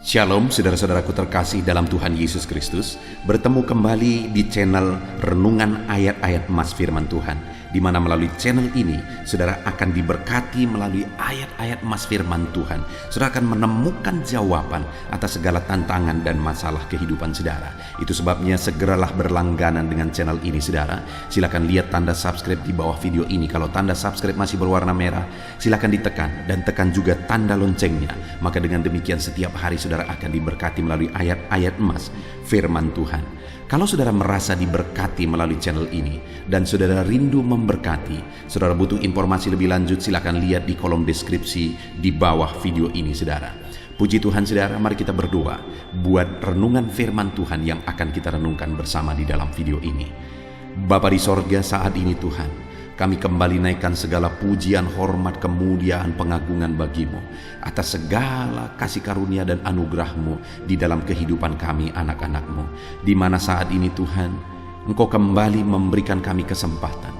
Shalom saudara-saudaraku terkasih dalam Tuhan Yesus Kristus. Bertemu kembali di channel Renungan Ayat-Ayat Emas Firman Tuhan, di mana melalui channel ini saudara akan diberkati melalui ayat-ayat emas firman Tuhan. Saudara akan menemukan jawaban atas segala tantangan dan masalah kehidupan saudara. Itu sebabnya segeralah berlangganan dengan channel ini saudara. Silakan lihat tanda subscribe di bawah video ini. Kalau tanda subscribe masih berwarna merah, silakan ditekan dan tekan juga tanda loncengnya. Maka dengan demikian setiap hari saudara akan diberkati melalui ayat-ayat emas firman Tuhan. Kalau saudara merasa diberkati melalui channel ini dan saudara rindu memberkati, saudara butuh informasi lebih lanjut, silakan lihat di kolom deskripsi di bawah video ini saudara. Puji Tuhan saudara, mari kita berdoa buat renungan firman Tuhan yang akan kita renungkan bersama di dalam video ini. Bapa di sorga, saat ini Tuhan, kami kembali naikkan segala pujian, hormat, kemuliaan, pengagungan bagimu atas segala kasih karunia dan anugerah-Mu di dalam kehidupan kami anak-anak-Mu, di mana saat ini Tuhan, Engkau kembali memberikan kami kesempatan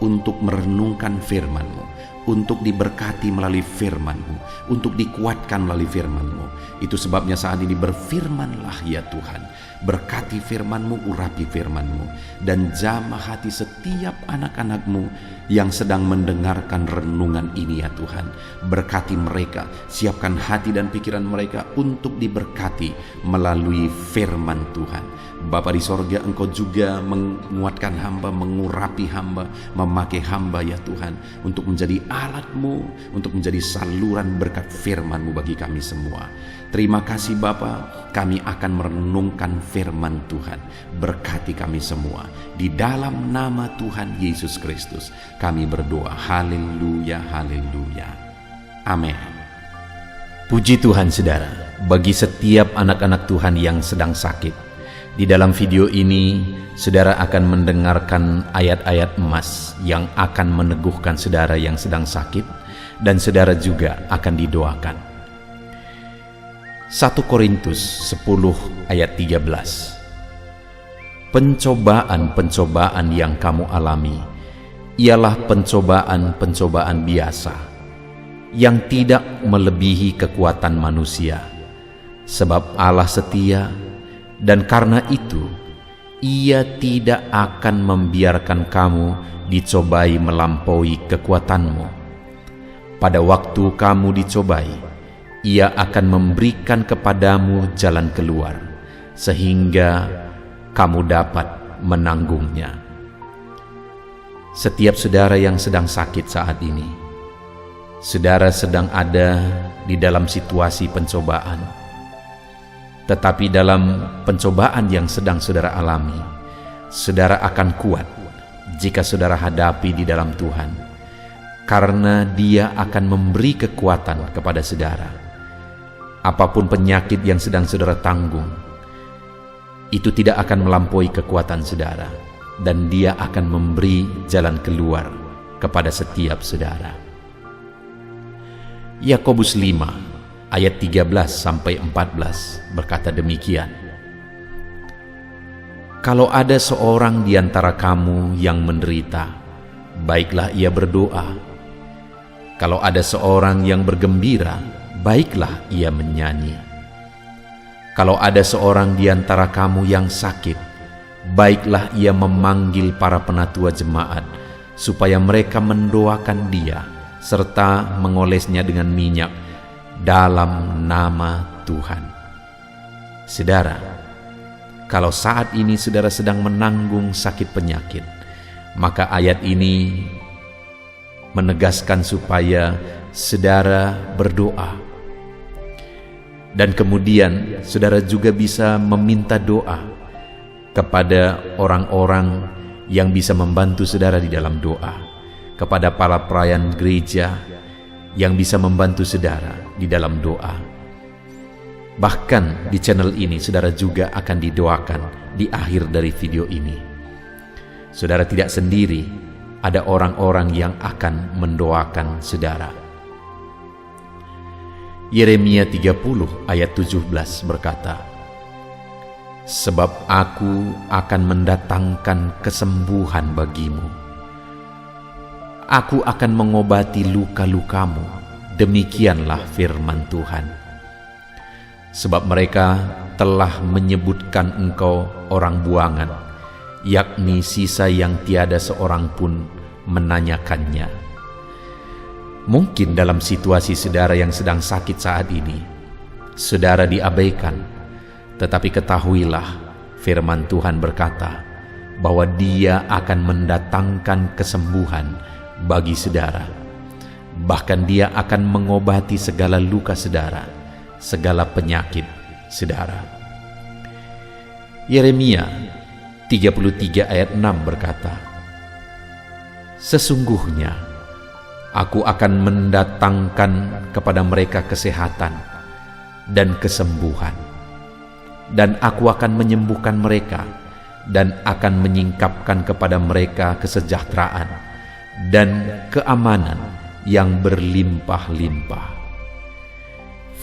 untuk merenungkan firman-Mu, untuk diberkati melalui firman-Mu, untuk dikuatkan melalui firman-Mu. Itu sebabnya saat ini berfirmanlah ya Tuhan, berkati firman-Mu, urapi firman-Mu, dan jamah hati setiap anak-anak-Mu yang sedang mendengarkan renungan ini ya Tuhan. Berkati mereka, siapkan hati dan pikiran mereka untuk diberkati melalui firman Tuhan. Bapa di sorga, Engkau juga menguatkan hamba, mengurapi hamba, memakai hamba ya Tuhan, untuk menjadi alat-Mu, untuk menjadi saluran berkat firman-Mu bagi kami semua. Terima kasih Bapa, kami akan merenungkan firman Tuhan. Berkati kami semua. Di dalam nama Tuhan Yesus Kristus kami berdoa. Haleluya, haleluya. Amin. Puji Tuhan saudara, bagi setiap anak-anak Tuhan yang sedang sakit, di dalam video ini saudara akan mendengarkan ayat-ayat emas yang akan meneguhkan saudara yang sedang sakit, dan saudara juga akan didoakan. 1 Korintus 10 ayat 13. Pencobaan-pencobaan yang kamu alami ialah pencobaan-pencobaan biasa, yang tidak melebihi kekuatan manusia. Sebab Allah setia, dan karena itu Ia tidak akan membiarkan kamu dicobai melampaui kekuatanmu. Pada waktu kamu dicobai, Ia akan memberikan kepadamu jalan keluar, sehingga kamu dapat menanggungnya. Setiap saudara yang sedang sakit saat ini, saudara sedang ada di dalam situasi pencobaan. Tetapi dalam pencobaan yang sedang saudara alami, saudara akan kuat jika saudara hadapi di dalam Tuhan, karena Dia akan memberi kekuatan kepada saudara. Apapun penyakit yang sedang saudara tanggung, itu tidak akan melampaui kekuatan saudara, dan Dia akan memberi jalan keluar kepada setiap saudara. Yakobus 5 ayat 13-14 berkata demikian. Kalau ada seorang di antara kamu yang menderita, baiklah ia berdoa. Kalau ada seorang yang bergembira, baiklah ia menyanyi. Kalau ada seorang di antara kamu yang sakit, baiklah ia memanggil para penatua jemaat, supaya mereka mendoakan dia, serta mengolesnya dengan minyak dalam nama Tuhan. Saudara, kalau saat ini saudara sedang menanggung sakit penyakit, maka ayat ini menegaskan supaya saudara berdoa. Dan kemudian saudara juga bisa meminta doa kepada orang-orang yang bisa membantu saudara di dalam doa, kepada para pelayan gereja yang bisa membantu saudara di dalam doa. Bahkan di channel ini saudara juga akan didoakan di akhir dari video ini. Saudara tidak sendiri, ada orang-orang yang akan mendoakan saudara. Yeremia 30 ayat 17 berkata, Sebab aku akan mendatangkan kesembuhan bagimu. Aku akan mengobati luka-lukamu. Demikianlah firman Tuhan. sebab mereka telah menyebutkan engkau orang buangan, yakni sisa yang tiada seorang pun menanyakannya. Mungkin dalam situasi saudara yang sedang sakit saat ini, saudara diabaikan, tetapi ketahuilah firman Tuhan berkata bahwa Dia akan mendatangkan kesembuhan bagi saudara. Bahkan Dia akan mengobati segala luka saudara, segala penyakit saudara. Yeremia 33 ayat 6 berkata, "Sesungguhnya Aku akan mendatangkan kepada mereka kesehatan dan kesembuhan, dan Aku akan menyembuhkan mereka, dan akan menyingkapkan kepada mereka kesejahteraan dan keamanan yang berlimpah-limpah."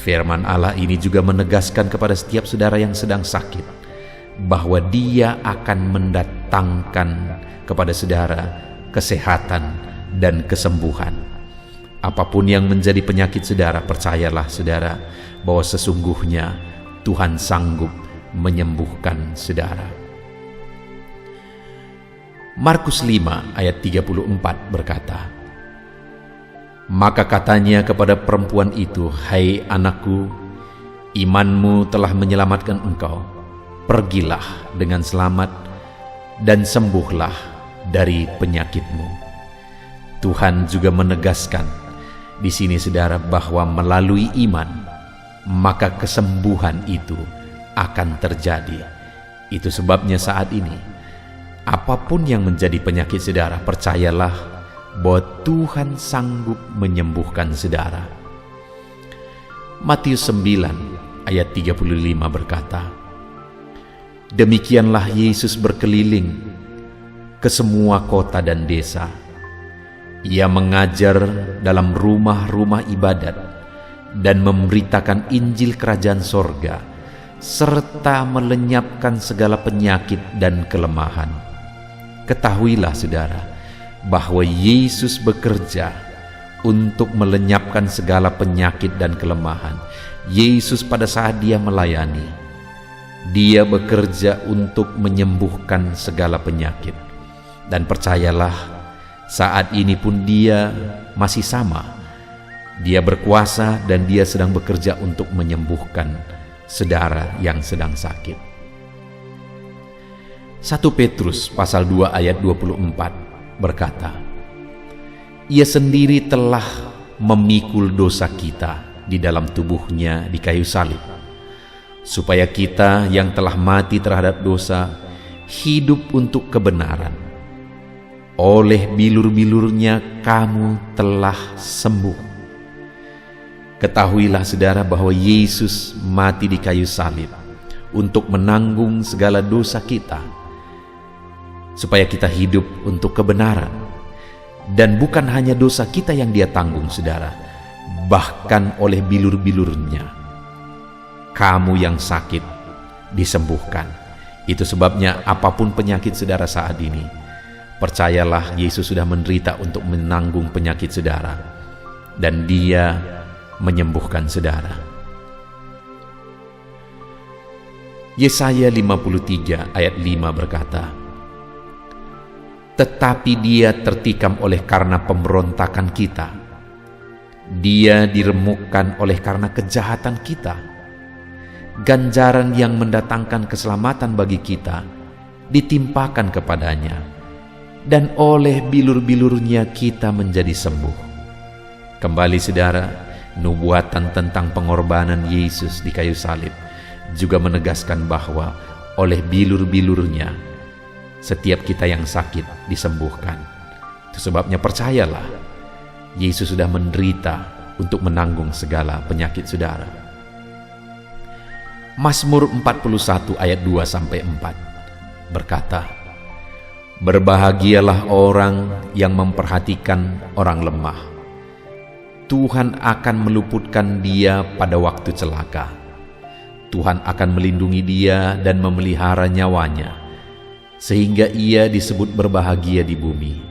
Firman Allah ini juga menegaskan kepada setiap saudara yang sedang sakit bahwa Dia akan mendatangkan kepada saudara kesehatan dan kesembuhan. Apapun yang menjadi penyakit saudara, percayalah saudara bahwa sesungguhnya Tuhan sanggup menyembuhkan saudara. Markus 5 ayat 34 berkata, "Maka katanya kepada perempuan itu, 'Hai anakku, imanmu telah menyelamatkan engkau. Pergilah dengan selamat dan sembuhlah dari penyakitmu.'" Tuhan juga menegaskan di sini saudara bahwa melalui iman maka kesembuhan itu akan terjadi. Itu sebabnya saat ini apapun yang menjadi penyakit saudara, percayalah bahwa Tuhan sanggup menyembuhkan saudara. Matius 9 ayat 35 berkata, "Demikianlah Yesus berkeliling ke semua kota dan desa. Ia mengajar dalam rumah-rumah ibadat dan memberitakan Injil Kerajaan Sorga, serta melenyapkan segala penyakit dan kelemahan." Ketahuilah saudara bahwa Yesus bekerja untuk melenyapkan segala penyakit dan kelemahan. Yesus pada saat Dia melayani, Dia bekerja untuk menyembuhkan segala penyakit. Dan percayalah, saat ini pun Dia masih sama. Dia berkuasa dan Dia sedang bekerja untuk menyembuhkan saudara yang sedang sakit. 1 Petrus pasal 2 ayat 24 berkata, "Ia sendiri telah memikul dosa kita di dalam tubuhnya di kayu salib, supaya kita yang telah mati terhadap dosa hidup untuk kebenaran. Oleh bilur-bilurnya kamu telah sembuh." Ketahuilah saudara bahwa Yesus mati di kayu salib untuk menanggung segala dosa kita, supaya kita hidup untuk kebenaran. Dan bukan hanya dosa kita yang Dia tanggung saudara, bahkan oleh bilur-bilurnya kamu yang sakit disembuhkan. Itu sebabnya apapun penyakit saudara saat ini, percayalah Yesus sudah menderita untuk menanggung penyakit saudara, dan Dia menyembuhkan saudara. Yesaya 53 ayat 5 berkata, "Tetapi Dia tertikam oleh karena pemberontakan kita, Dia diremukkan oleh karena kejahatan kita. Ganjaran yang mendatangkan keselamatan bagi kita ditimpakan kepadanya, dan oleh bilur-bilurnya kita menjadi sembuh." Kembali saudara, nubuatan tentang pengorbanan Yesus di kayu salib juga menegaskan bahwa oleh bilur-bilurnya setiap kita yang sakit disembuhkan. Itu sebabnya percayalah, Yesus sudah menderita untuk menanggung segala penyakit saudara. Mazmur 41 ayat 2-4 berkata, "Berbahagialah orang yang memperhatikan orang lemah. Tuhan akan meluputkan dia pada waktu celaka. Tuhan akan melindungi dia dan memelihara nyawanya, sehingga ia disebut berbahagia di bumi.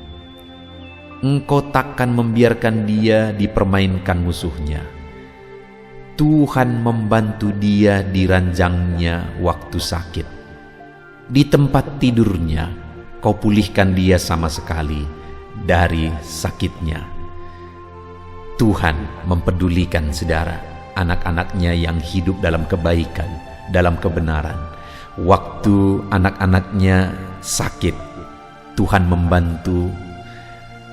Engkau takkan membiarkan dia dipermainkan musuhnya. Tuhan membantu dia di ranjangnya waktu sakit. Di tempat tidurnya, kau pulihkan dia sama sekali dari sakitnya. Tuhan mempedulikan saudara, anak-anaknya yang hidup dalam kebaikan, dalam kebenaran. Waktu anak-anaknya sakit, Tuhan membantu.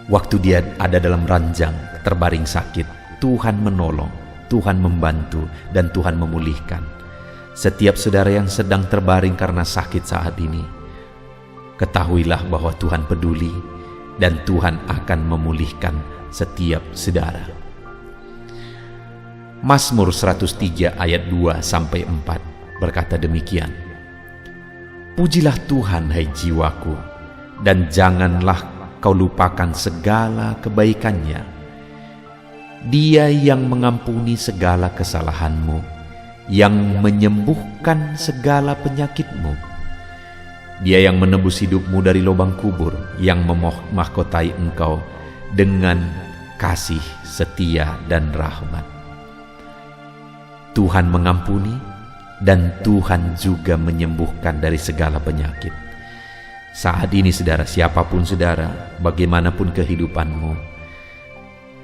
Waktu dia ada dalam ranjang, terbaring sakit, Tuhan menolong, Tuhan membantu, dan Tuhan memulihkan. Setiap saudara yang sedang terbaring karena sakit saat ini, ketahuilah bahwa Tuhan peduli dan Tuhan akan memulihkan setiap saudara. Mazmur 103 ayat 2-4 berkata demikian. Pujilah Tuhan, hai jiwaku, dan janganlah kau lupakan segala kebaikannya. Dia yang mengampuni segala kesalahanmu, yang menyembuhkan segala penyakitmu. Dia yang menebus hidupmu dari lubang kubur, yang memahkotai engkau dengan kasih, setia, dan rahmat. Tuhan mengampuni dan Tuhan juga menyembuhkan dari segala penyakit. Saat ini saudara, siapapun saudara, bagaimanapun kehidupanmu,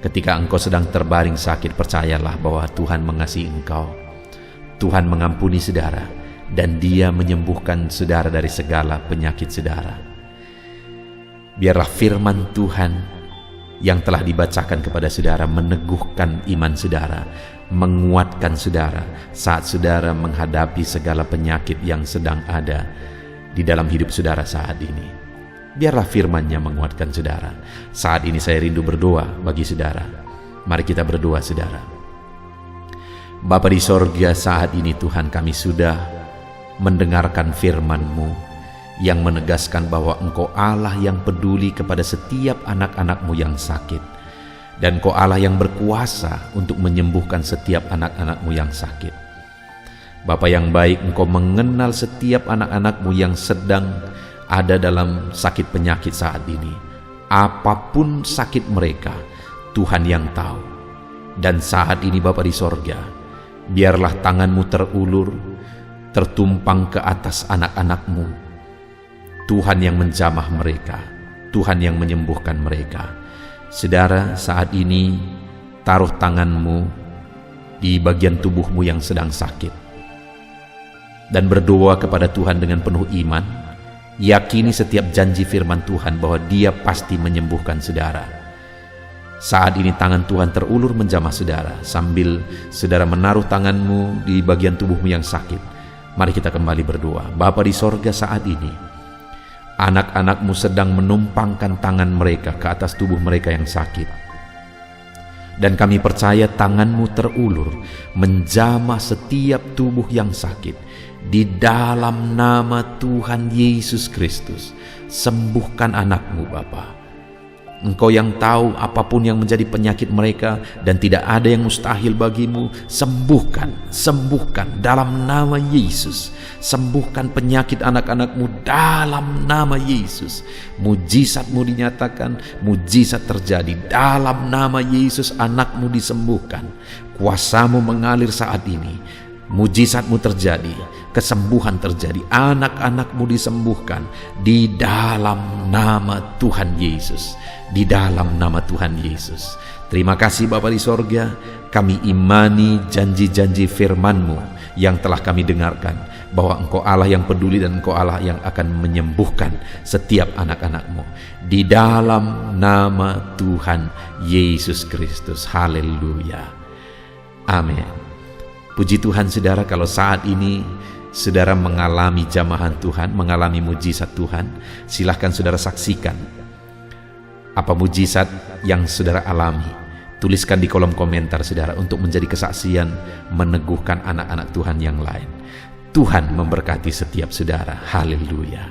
ketika engkau sedang terbaring sakit, percayalah bahwa Tuhan mengasihi engkau. Tuhan mengampuni saudara, dan Dia menyembuhkan saudara dari segala penyakit saudara. Biarlah firman Tuhan yang telah dibacakan kepada saudara meneguhkan iman saudara, menguatkan saudara saat saudara menghadapi segala penyakit yang sedang ada di dalam hidup saudara saat ini. Biarlah firman-Nya menguatkan saudara. Saat ini saya rindu berdoa bagi saudara. Mari kita berdoa saudara. Bapa di sorga, saat ini Tuhan, kami sudah mendengarkan firman-Mu yang menegaskan bahwa Engkau Allah yang peduli kepada setiap anak-anak-Mu yang sakit, dan Engkau Allah yang berkuasa untuk menyembuhkan setiap anak-anak-Mu yang sakit. Bapa yang baik, Engkau mengenal setiap anak-anak-Mu yang sedang ada dalam sakit penyakit saat ini. Apapun sakit mereka, Tuhan yang tahu. Dan saat ini Bapa di sorga, biarlah tangan-Mu terulur, tertumpang ke atas anak-anak-Mu. Tuhan yang menjamah mereka, Tuhan yang menyembuhkan mereka. Saudara, saat ini taruh tangan-Mu di bagian tubuhmu yang sedang sakit, dan berdoa kepada Tuhan dengan penuh iman. Yakini setiap janji firman Tuhan bahwa Dia pasti menyembuhkan saudara. Saat ini tangan Tuhan terulur menjamah saudara, sambil saudara menaruh tanganmu di bagian tubuhmu yang sakit. Mari kita kembali berdoa. Bapa di sorga, saat ini anak-anak-Mu sedang menumpangkan tangan mereka ke atas tubuh mereka yang sakit. Dan kami percaya tangan-Mu terulur menjamah setiap tubuh yang sakit. Di dalam nama Tuhan Yesus Kristus, sembuhkan anak-Mu Bapa. Engkau yang tahu apapun yang menjadi penyakit mereka, dan tidak ada yang mustahil bagimu. Sembuhkan dalam nama Yesus. Sembuhkan penyakit anak-anak-Mu dalam nama Yesus. Mujizat-Mu dinyatakan, mujizat terjadi dalam nama Yesus. Anak-Mu disembuhkan, kuasa-Mu mengalir saat ini. Mujizat-Mu terjadi, kesembuhan terjadi, anak-anak-Mu disembuhkan di dalam nama Tuhan Yesus. Di dalam nama Tuhan Yesus. Terima kasih Bapa di sorga, kami imani janji-janji firman-Mu yang telah kami dengarkan, bahwa Engkau Allah yang peduli dan Engkau Allah yang akan menyembuhkan setiap anak-anak-Mu. Di dalam nama Tuhan Yesus Kristus. Haleluya. Amin. Puji Tuhan saudara, kalau saat ini saudara mengalami jamahan Tuhan, mengalami mujizat Tuhan, silahkan saudara saksikan apa mujizat yang saudara alami. Tuliskan di kolom komentar saudara, untuk menjadi kesaksian meneguhkan anak-anak Tuhan yang lain. Tuhan memberkati setiap saudara. Haleluya.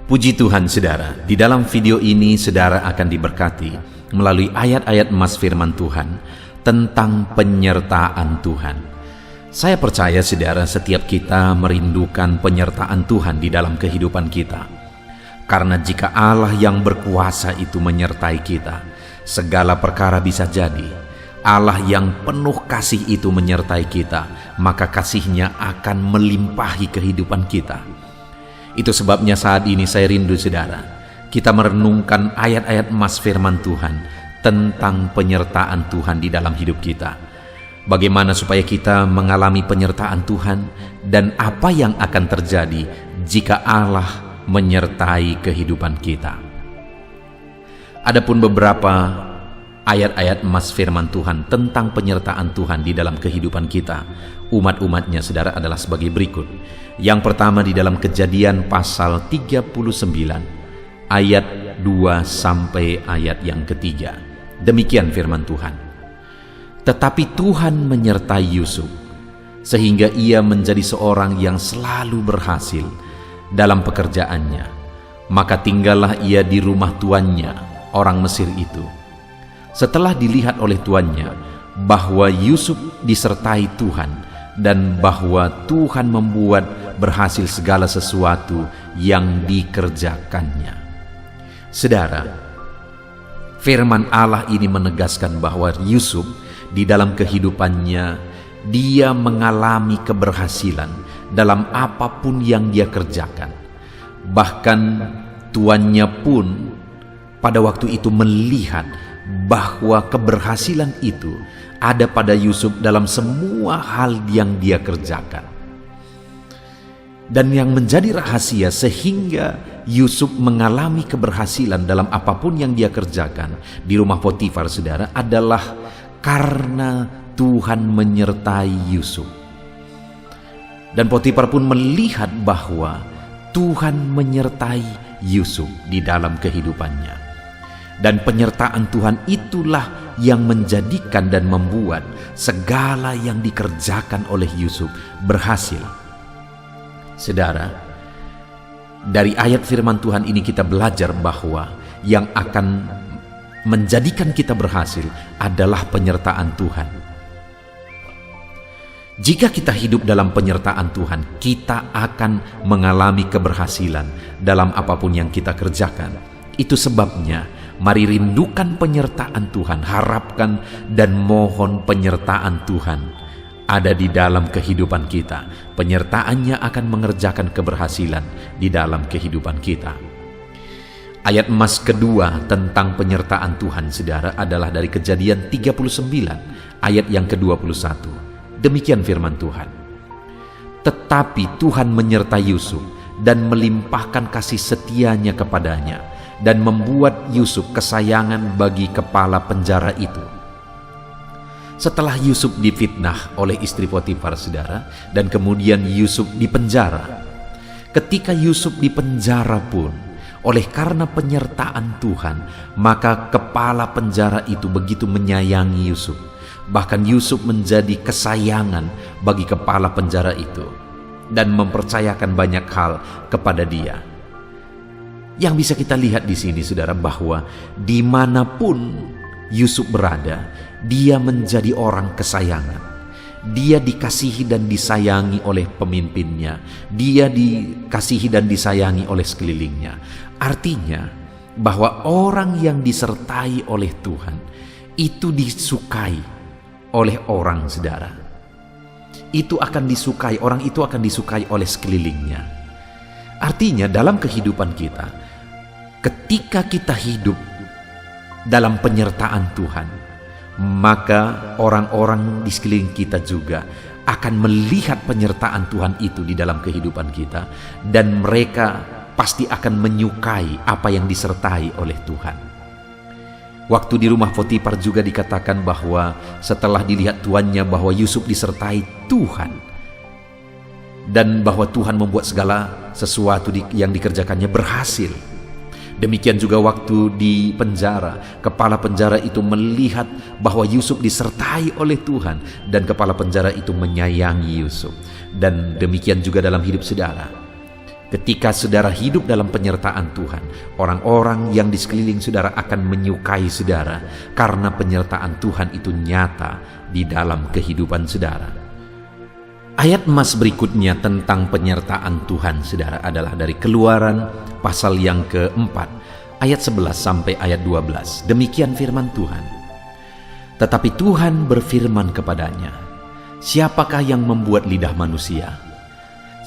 Puji Tuhan saudara, di dalam video ini saudara akan diberkati melalui ayat-ayat emas firman Tuhan tentang penyertaan Tuhan. Saya percaya saudara, setiap kita merindukan penyertaan Tuhan di dalam kehidupan kita. Karena jika Allah yang berkuasa itu menyertai kita, segala perkara bisa jadi. Allah yang penuh kasih itu menyertai kita, maka kasih-Nya akan melimpahi kehidupan kita. Itu sebabnya saat ini saya rindu saudara, kita merenungkan ayat-ayat emas firman Tuhan tentang penyertaan Tuhan di dalam hidup kita. Bagaimana supaya kita mengalami penyertaan Tuhan dan apa yang akan terjadi jika Allah menyertai kehidupan kita. Adapun beberapa ayat-ayat emas firman Tuhan tentang penyertaan Tuhan di dalam kehidupan kita, umat-umatnya saudara, adalah sebagai berikut. Yang pertama di dalam Kejadian pasal 39 ayat 2 sampai ayat yang ketiga. Demikian firman Tuhan. Tetapi Tuhan menyertai Yusuf, sehingga ia menjadi seorang yang selalu berhasil dalam pekerjaannya. Maka tinggallah ia di rumah tuannya, orang Mesir itu. Setelah dilihat oleh tuannya bahwa Yusuf disertai Tuhan dan bahwa Tuhan membuat berhasil segala sesuatu yang dikerjakannya. Saudara, firman Allah ini menegaskan bahwa Yusuf di dalam kehidupannya, dia mengalami keberhasilan dalam apapun yang dia kerjakan. Bahkan tuannya pun pada waktu itu melihat bahwa keberhasilan itu ada pada Yusuf dalam semua hal yang dia kerjakan. Dan yang menjadi rahasia sehingga Yusuf mengalami keberhasilan dalam apapun yang dia kerjakan di rumah Potifar, saudara, adalah karena Tuhan menyertai Yusuf. Dan Potifar pun melihat bahwa Tuhan menyertai Yusuf di dalam kehidupannya. Dan penyertaan Tuhan itulah yang menjadikan dan membuat segala yang dikerjakan oleh Yusuf berhasil. Saudara, dari ayat firman Tuhan ini kita belajar bahwa yang akan menjadikan kita berhasil adalah penyertaan Tuhan. Jika kita hidup dalam penyertaan Tuhan, kita akan mengalami keberhasilan dalam apapun yang kita kerjakan. Itu sebabnya, mari rindukan penyertaan Tuhan, harapkan dan mohon penyertaan Tuhan ada di dalam kehidupan kita. Penyertaannya akan mengerjakan keberhasilan di dalam kehidupan kita. Ayat emas kedua tentang penyertaan Tuhan, saudara, adalah dari Kejadian 39 ayat yang ke-21. Demikian firman Tuhan. Tetapi Tuhan menyertai Yusuf dan melimpahkan kasih setianya kepadanya dan membuat Yusuf kesayangan bagi kepala penjara itu. Setelah Yusuf difitnah oleh istri Potifar, saudara, dan kemudian Yusuf dipenjara. Ketika Yusuf dipenjara pun, oleh karena penyertaan Tuhan, maka kepala penjara itu begitu menyayangi Yusuf. Bahkan Yusuf menjadi kesayangan bagi kepala penjara itu dan mempercayakan banyak hal kepada dia. Yang bisa kita lihat di sini, saudara, bahwa dimanapun Yusuf berada, dia menjadi orang kesayangan. Dia dikasihi dan disayangi oleh pemimpinnya. Dia dikasihi dan disayangi oleh sekelilingnya. Artinya bahwa orang yang disertai oleh Tuhan itu disukai oleh orang, saudara. Itu akan disukai, orang itu akan disukai oleh sekelilingnya. Artinya dalam kehidupan kita, ketika kita hidup dalam penyertaan Tuhan, maka orang-orang di sekeliling kita juga akan melihat penyertaan Tuhan itu di dalam kehidupan kita, dan mereka pasti akan menyukai apa yang disertai oleh Tuhan. Waktu di rumah Potifar juga dikatakan bahwa setelah dilihat tuannya bahwa Yusuf disertai Tuhan dan bahwa Tuhan membuat segala sesuatu yang dikerjakannya berhasil. Demikian juga waktu di penjara, kepala penjara itu melihat bahwa Yusuf disertai oleh Tuhan dan kepala penjara itu menyayangi Yusuf. Dan demikian juga dalam hidup saudara. Ketika saudara hidup dalam penyertaan Tuhan, orang-orang yang di sekeliling saudara akan menyukai saudara karena penyertaan Tuhan itu nyata di dalam kehidupan saudara. Ayat emas berikutnya tentang penyertaan Tuhan, saudara, adalah dari Keluaran pasal yang keempat, ayat 11 sampai ayat 12. Demikian firman Tuhan. Tetapi Tuhan berfirman kepadanya, "Siapakah yang membuat lidah manusia?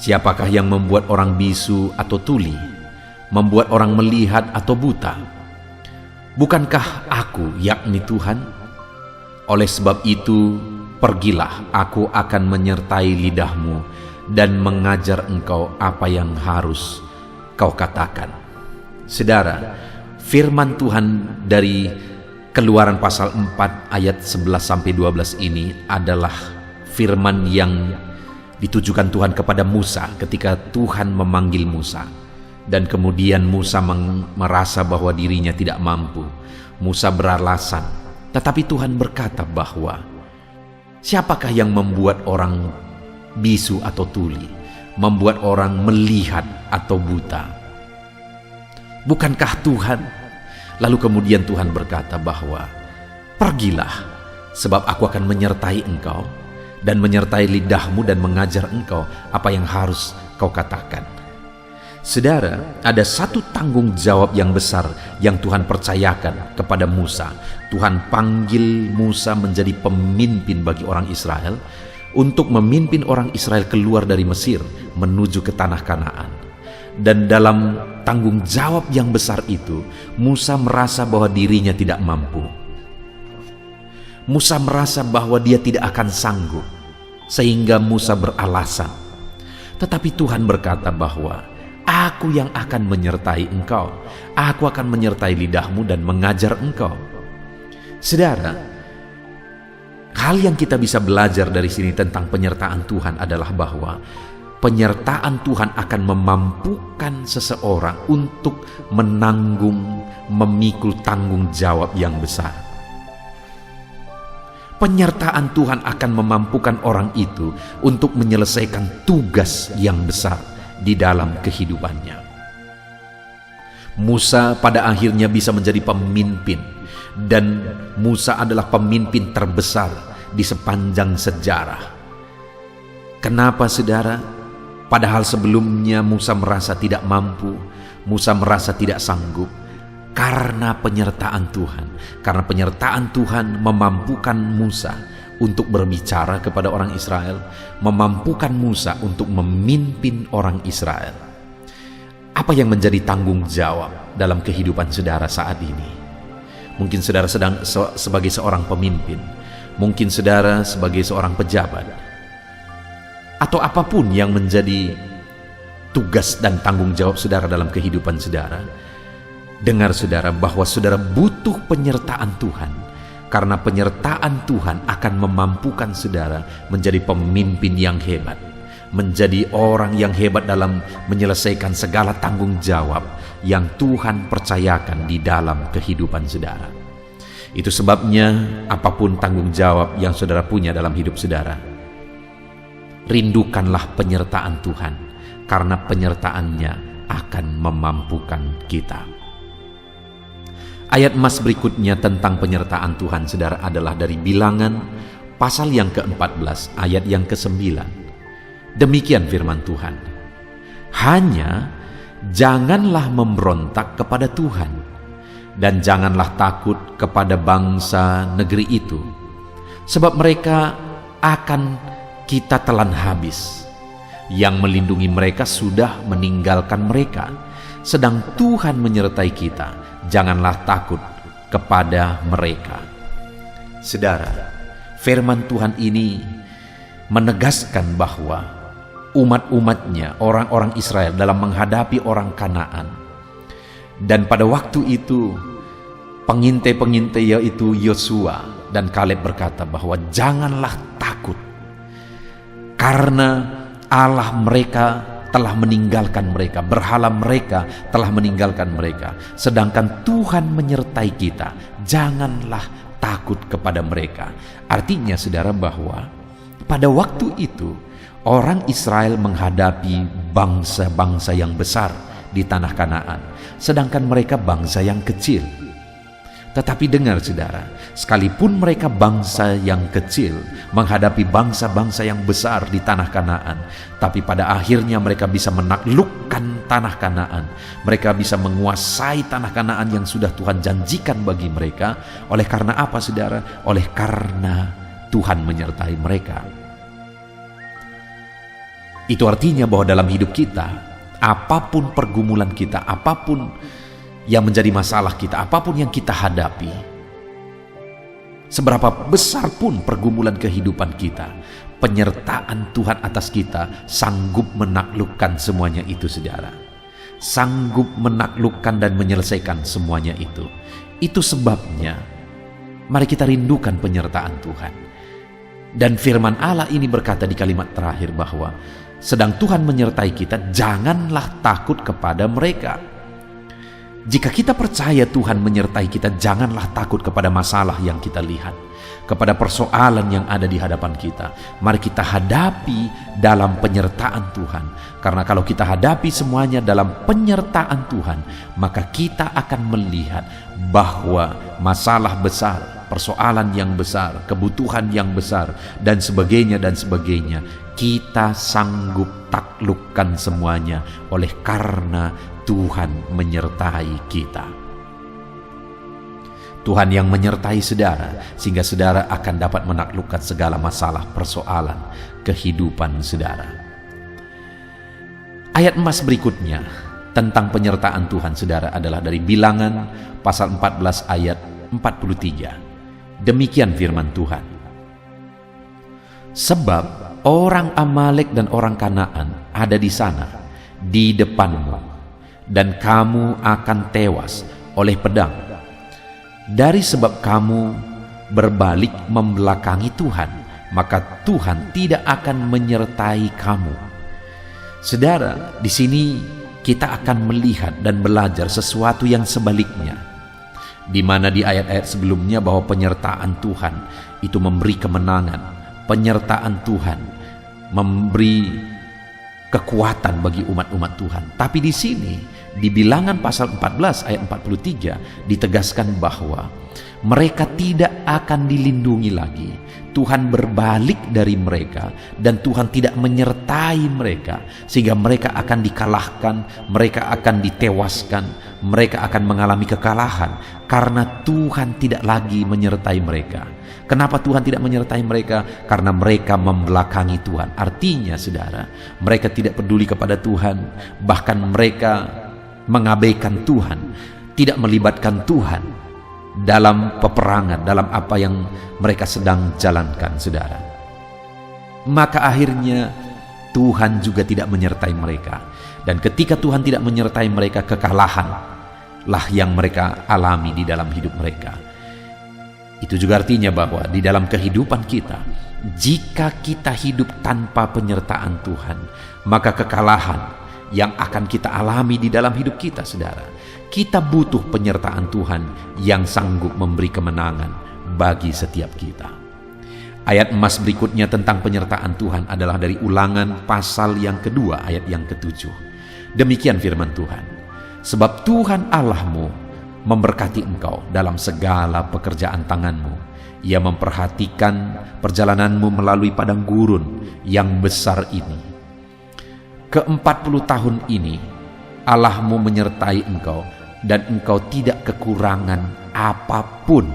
Siapakah yang membuat orang bisu atau tuli, membuat orang melihat atau buta? Bukankah aku, yakni Tuhan? Oleh sebab itu, pergilah, aku akan menyertai lidahmu dan mengajar engkau apa yang harus kau katakan." Saudara, firman Tuhan dari Keluaran pasal 4 ayat 11-12 ini adalah firman yang ditujukan Tuhan kepada Musa ketika Tuhan memanggil Musa. Dan kemudian Musa merasa bahwa dirinya tidak mampu. Musa beralasan, tetapi Tuhan berkata bahwa siapakah yang membuat orang bisu atau tuli, membuat orang melihat atau buta? Bukankah Tuhan? Lalu kemudian Tuhan berkata bahwa pergilah, sebab aku akan menyertai engkau dan menyertai lidahmu dan mengajar engkau apa yang harus kau katakan. Saudara, ada satu tanggung jawab yang besar yang Tuhan percayakan kepada Musa. Tuhan panggil Musa menjadi pemimpin bagi orang Israel untuk memimpin orang Israel keluar dari Mesir menuju ke tanah Kanaan. Dan dalam tanggung jawab yang besar itu, Musa merasa bahwa dirinya tidak mampu. Musa merasa bahwa dia tidak akan sanggup, sehingga Musa beralasan. Tetapi Tuhan berkata bahwa aku yang akan menyertai engkau, aku akan menyertai lidahmu dan mengajar engkau. Saudara, hal yang kita bisa belajar dari sini tentang penyertaan Tuhan adalah bahwa penyertaan Tuhan akan memampukan seseorang untuk menanggung, memikul tanggung jawab yang besar. Penyertaan Tuhan akan memampukan orang itu untuk menyelesaikan tugas yang besar di dalam kehidupannya. Musa pada akhirnya bisa menjadi pemimpin, dan Musa adalah pemimpin terbesar di sepanjang sejarah. Kenapa, saudara? Padahal sebelumnya Musa merasa tidak mampu, Musa merasa tidak sanggup, karena penyertaan Tuhan. Karena penyertaan Tuhan memampukan Musa untuk berbicara kepada orang Israel, memampukan Musa untuk memimpin orang Israel. Apa yang menjadi tanggung jawab dalam kehidupan saudara saat ini? Mungkin saudara sedang sebagai seorang pemimpin, mungkin saudara sebagai seorang pejabat, atau apapun yang menjadi tugas dan tanggung jawab saudara dalam kehidupan saudara. Dengar saudara bahwa saudara butuh penyertaan Tuhan, karena penyertaan Tuhan akan memampukan saudara menjadi pemimpin yang hebat, menjadi orang yang hebat dalam menyelesaikan segala tanggung jawab yang Tuhan percayakan di dalam kehidupan saudara. Itu sebabnya apapun tanggung jawab yang saudara punya dalam hidup saudara, rindukanlah penyertaan Tuhan, karena penyertaannya akan memampukan kita. Ayat emas berikutnya tentang penyertaan Tuhan, saudara, adalah dari Bilangan pasal yang ke-14 ayat yang ke-9. Demikian firman Tuhan, "Hanya janganlah memberontak kepada Tuhan, dan janganlah takut kepada bangsa negeri itu, sebab mereka akan kita telan habis. Yang melindungi mereka sudah meninggalkan mereka, sedang Tuhan menyertai kita. Janganlah takut kepada mereka." Saudara, firman Tuhan ini menegaskan bahwa umat-umatnya, orang-orang Israel, dalam menghadapi orang Kanaan, dan pada waktu itu pengintai-pengintai yaitu Yosua dan Kaleb berkata bahwa janganlah takut, karena Allah mereka telah meninggalkan mereka, berhala mereka telah meninggalkan mereka, sedangkan Tuhan menyertai kita. Janganlah takut kepada mereka. Artinya saudara bahwa pada waktu itu orang Israel menghadapi bangsa-bangsa yang besar di tanah Kanaan, sedangkan mereka bangsa yang kecil. Tetapi dengar saudara, sekalipun mereka bangsa yang kecil menghadapi bangsa-bangsa yang besar di tanah Kanaan, tapi pada akhirnya mereka bisa menaklukkan tanah Kanaan. Mereka bisa menguasai tanah Kanaan yang sudah Tuhan janjikan bagi mereka. Oleh karena apa, saudara? Oleh karena Tuhan menyertai mereka. Itu artinya bahwa dalam hidup kita, apapun pergumulan kita, apapun yang menjadi masalah kita, apapun yang kita hadapi, seberapa besar pun pergumulan kehidupan kita, penyertaan Tuhan atas kita sanggup menaklukkan semuanya itu, saudara. Sanggup menaklukkan dan menyelesaikan semuanya itu. Itu sebabnya mari kita rindukan penyertaan Tuhan. Dan firman Allah ini berkata di kalimat terakhir bahwa sedang Tuhan menyertai kita, janganlah takut kepada mereka. Jika kita percaya Tuhan menyertai kita, janganlah takut kepada masalah yang kita lihat, kepada persoalan yang ada di hadapan kita. Mari kita hadapi dalam penyertaan Tuhan. Karena kalau kita hadapi semuanya dalam penyertaan Tuhan, maka kita akan melihat bahwa masalah besar, persoalan yang besar, kebutuhan yang besar, dan sebagainya, kita sanggup taklukkan semuanya oleh karena Tuhan menyertai kita. Tuhan yang menyertai saudara, sehingga saudara akan dapat menaklukkan segala masalah persoalan kehidupan saudara. Ayat emas berikutnya tentang penyertaan Tuhan saudara adalah dari Bilangan pasal 14 ayat 43. Demikian firman Tuhan. Sebab orang Amalek dan orang Kanaan ada di sana, di depanmu, dan kamu akan tewas oleh pedang. Dari sebab kamu berbalik membelakangi Tuhan, maka Tuhan tidak akan menyertai kamu. Saudara, di sini kita akan melihat dan belajar sesuatu yang sebaliknya. Di mana di ayat-ayat sebelumnya bahwa penyertaan Tuhan itu memberi kemenangan, penyertaan Tuhan memberi kekuatan bagi umat-umat Tuhan. Tapi di sini di Bilangan pasal 14 ayat 43 ditegaskan bahwa mereka tidak akan dilindungi lagi. Tuhan berbalik dari mereka dan Tuhan tidak menyertai mereka, sehingga mereka akan dikalahkan, mereka akan ditewaskan, mereka akan mengalami kekalahan karena Tuhan tidak lagi menyertai mereka. Kenapa Tuhan tidak menyertai mereka? Karena mereka membelakangi Tuhan. Artinya saudara, mereka tidak peduli kepada Tuhan, bahkan mereka mengabaikan Tuhan, tidak melibatkan Tuhan dalam peperangan, dalam apa yang mereka sedang jalankan, saudara. Maka akhirnya Tuhan juga tidak menyertai mereka. Dan ketika Tuhan tidak menyertai mereka, kekalahanlah yang mereka alami di dalam hidup mereka. Itu juga artinya bahwa di dalam kehidupan kita, jika kita hidup tanpa penyertaan Tuhan, maka kekalahan yang akan kita alami di dalam hidup kita, saudara. Kita butuh penyertaan Tuhan yang sanggup memberi kemenangan bagi setiap kita. Ayat emas berikutnya tentang penyertaan Tuhan adalah dari Ulangan pasal yang kedua ayat yang ke-7. Demikian firman Tuhan. Sebab Tuhan Allahmu memberkati engkau dalam segala pekerjaan tanganmu. Ia memperhatikan perjalananmu melalui padang gurun yang besar ini. Ke-40 tahun ini Allahmu menyertai engkau dan engkau tidak kekurangan apapun.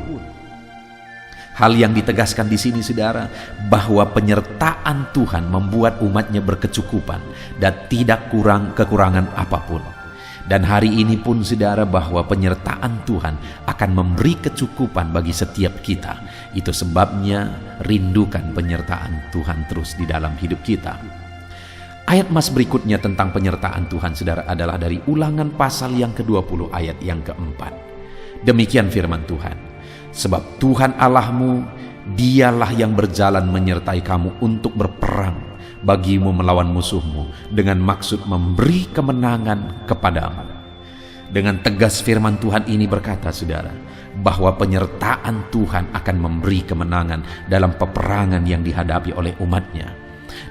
Hal yang ditegaskan di sini, saudara, bahwa penyertaan Tuhan membuat umatnya berkecukupan dan tidak kekurangan apapun. Dan hari ini pun, saudara, bahwa penyertaan Tuhan akan memberi kecukupan bagi setiap kita. Itu sebabnya rindukan penyertaan Tuhan terus di dalam hidup kita. Ayat emas berikutnya tentang penyertaan Tuhan, saudara, adalah dari Ulangan pasal yang ke-20 ayat yang ke-4. Demikian firman Tuhan. Sebab Tuhan Allahmu, dialah yang berjalan menyertai kamu untuk berperang bagimu melawan musuhmu, dengan maksud memberi kemenangan kepadamu. Dengan tegas firman Tuhan ini berkata, saudara, bahwa penyertaan Tuhan akan memberi kemenangan dalam peperangan yang dihadapi oleh umatnya.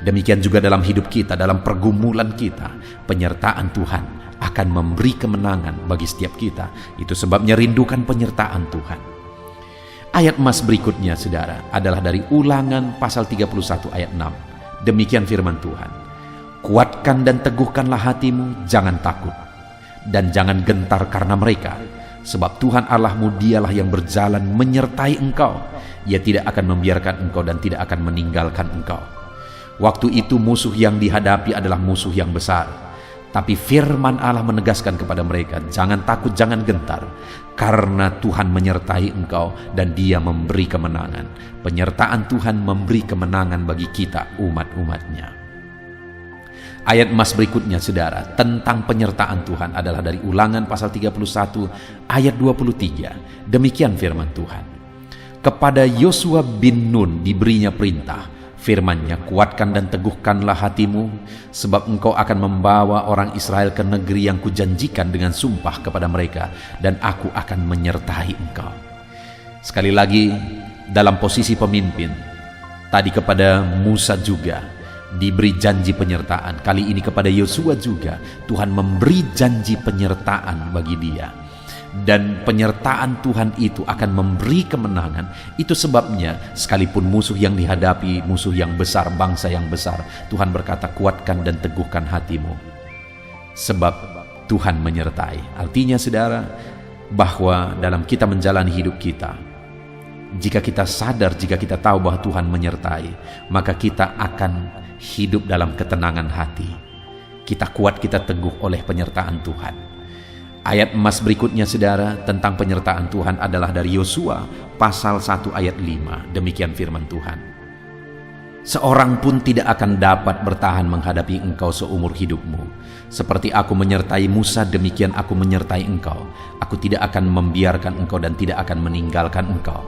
Demikian juga dalam hidup kita, dalam pergumulan kita, penyertaan Tuhan akan memberi kemenangan bagi setiap kita. Itu sebabnya rindukan penyertaan Tuhan. Ayat emas berikutnya, saudara, adalah dari Ulangan pasal 31 ayat 6. Demikian firman Tuhan. Kuatkan dan teguhkanlah hatimu, jangan takut, dan jangan gentar karena mereka. Sebab Tuhan Allahmu dialah yang berjalan menyertai engkau. Ia tidak akan membiarkan engkau dan tidak akan meninggalkan engkau. Waktu itu musuh yang dihadapi adalah musuh yang besar. Tapi firman Allah menegaskan kepada mereka, jangan takut, jangan gentar, karena Tuhan menyertai engkau dan Dia memberi kemenangan. Penyertaan Tuhan memberi kemenangan bagi kita, umat-umatnya. Ayat emas berikutnya, saudara, tentang penyertaan Tuhan adalah dari Ulangan pasal 31 ayat 23. Demikian firman Tuhan. Kepada Yosua bin Nun diberinya perintah, firman-Nya, kuatkan dan teguhkanlah hatimu, sebab engkau akan membawa orang Israel ke negeri yang kujanjikan dengan sumpah kepada mereka, dan aku akan menyertai engkau. Sekali lagi, dalam posisi pemimpin, tadi kepada Musa juga diberi janji penyertaan. Kali ini kepada Yosua juga Tuhan memberi janji penyertaan bagi dia. Dan penyertaan Tuhan itu akan memberi kemenangan. Itu sebabnya sekalipun musuh yang dihadapi, musuh yang besar, bangsa yang besar, Tuhan berkata, kuatkan dan teguhkan hatimu, sebab Tuhan menyertai. Artinya, saudara, bahwa dalam kita menjalani hidup kita, jika kita sadar, jika kita tahu bahwa Tuhan menyertai, maka kita akan hidup dalam ketenangan hati. Kita kuat, kita teguh oleh penyertaan Tuhan. Ayat emas berikutnya, saudara, tentang penyertaan Tuhan adalah dari Yosua pasal 1 ayat 5. Demikian firman Tuhan. Seorang pun tidak akan dapat bertahan menghadapi engkau seumur hidupmu. Seperti aku menyertai Musa, demikian aku menyertai engkau. Aku tidak akan membiarkan engkau dan tidak akan meninggalkan engkau.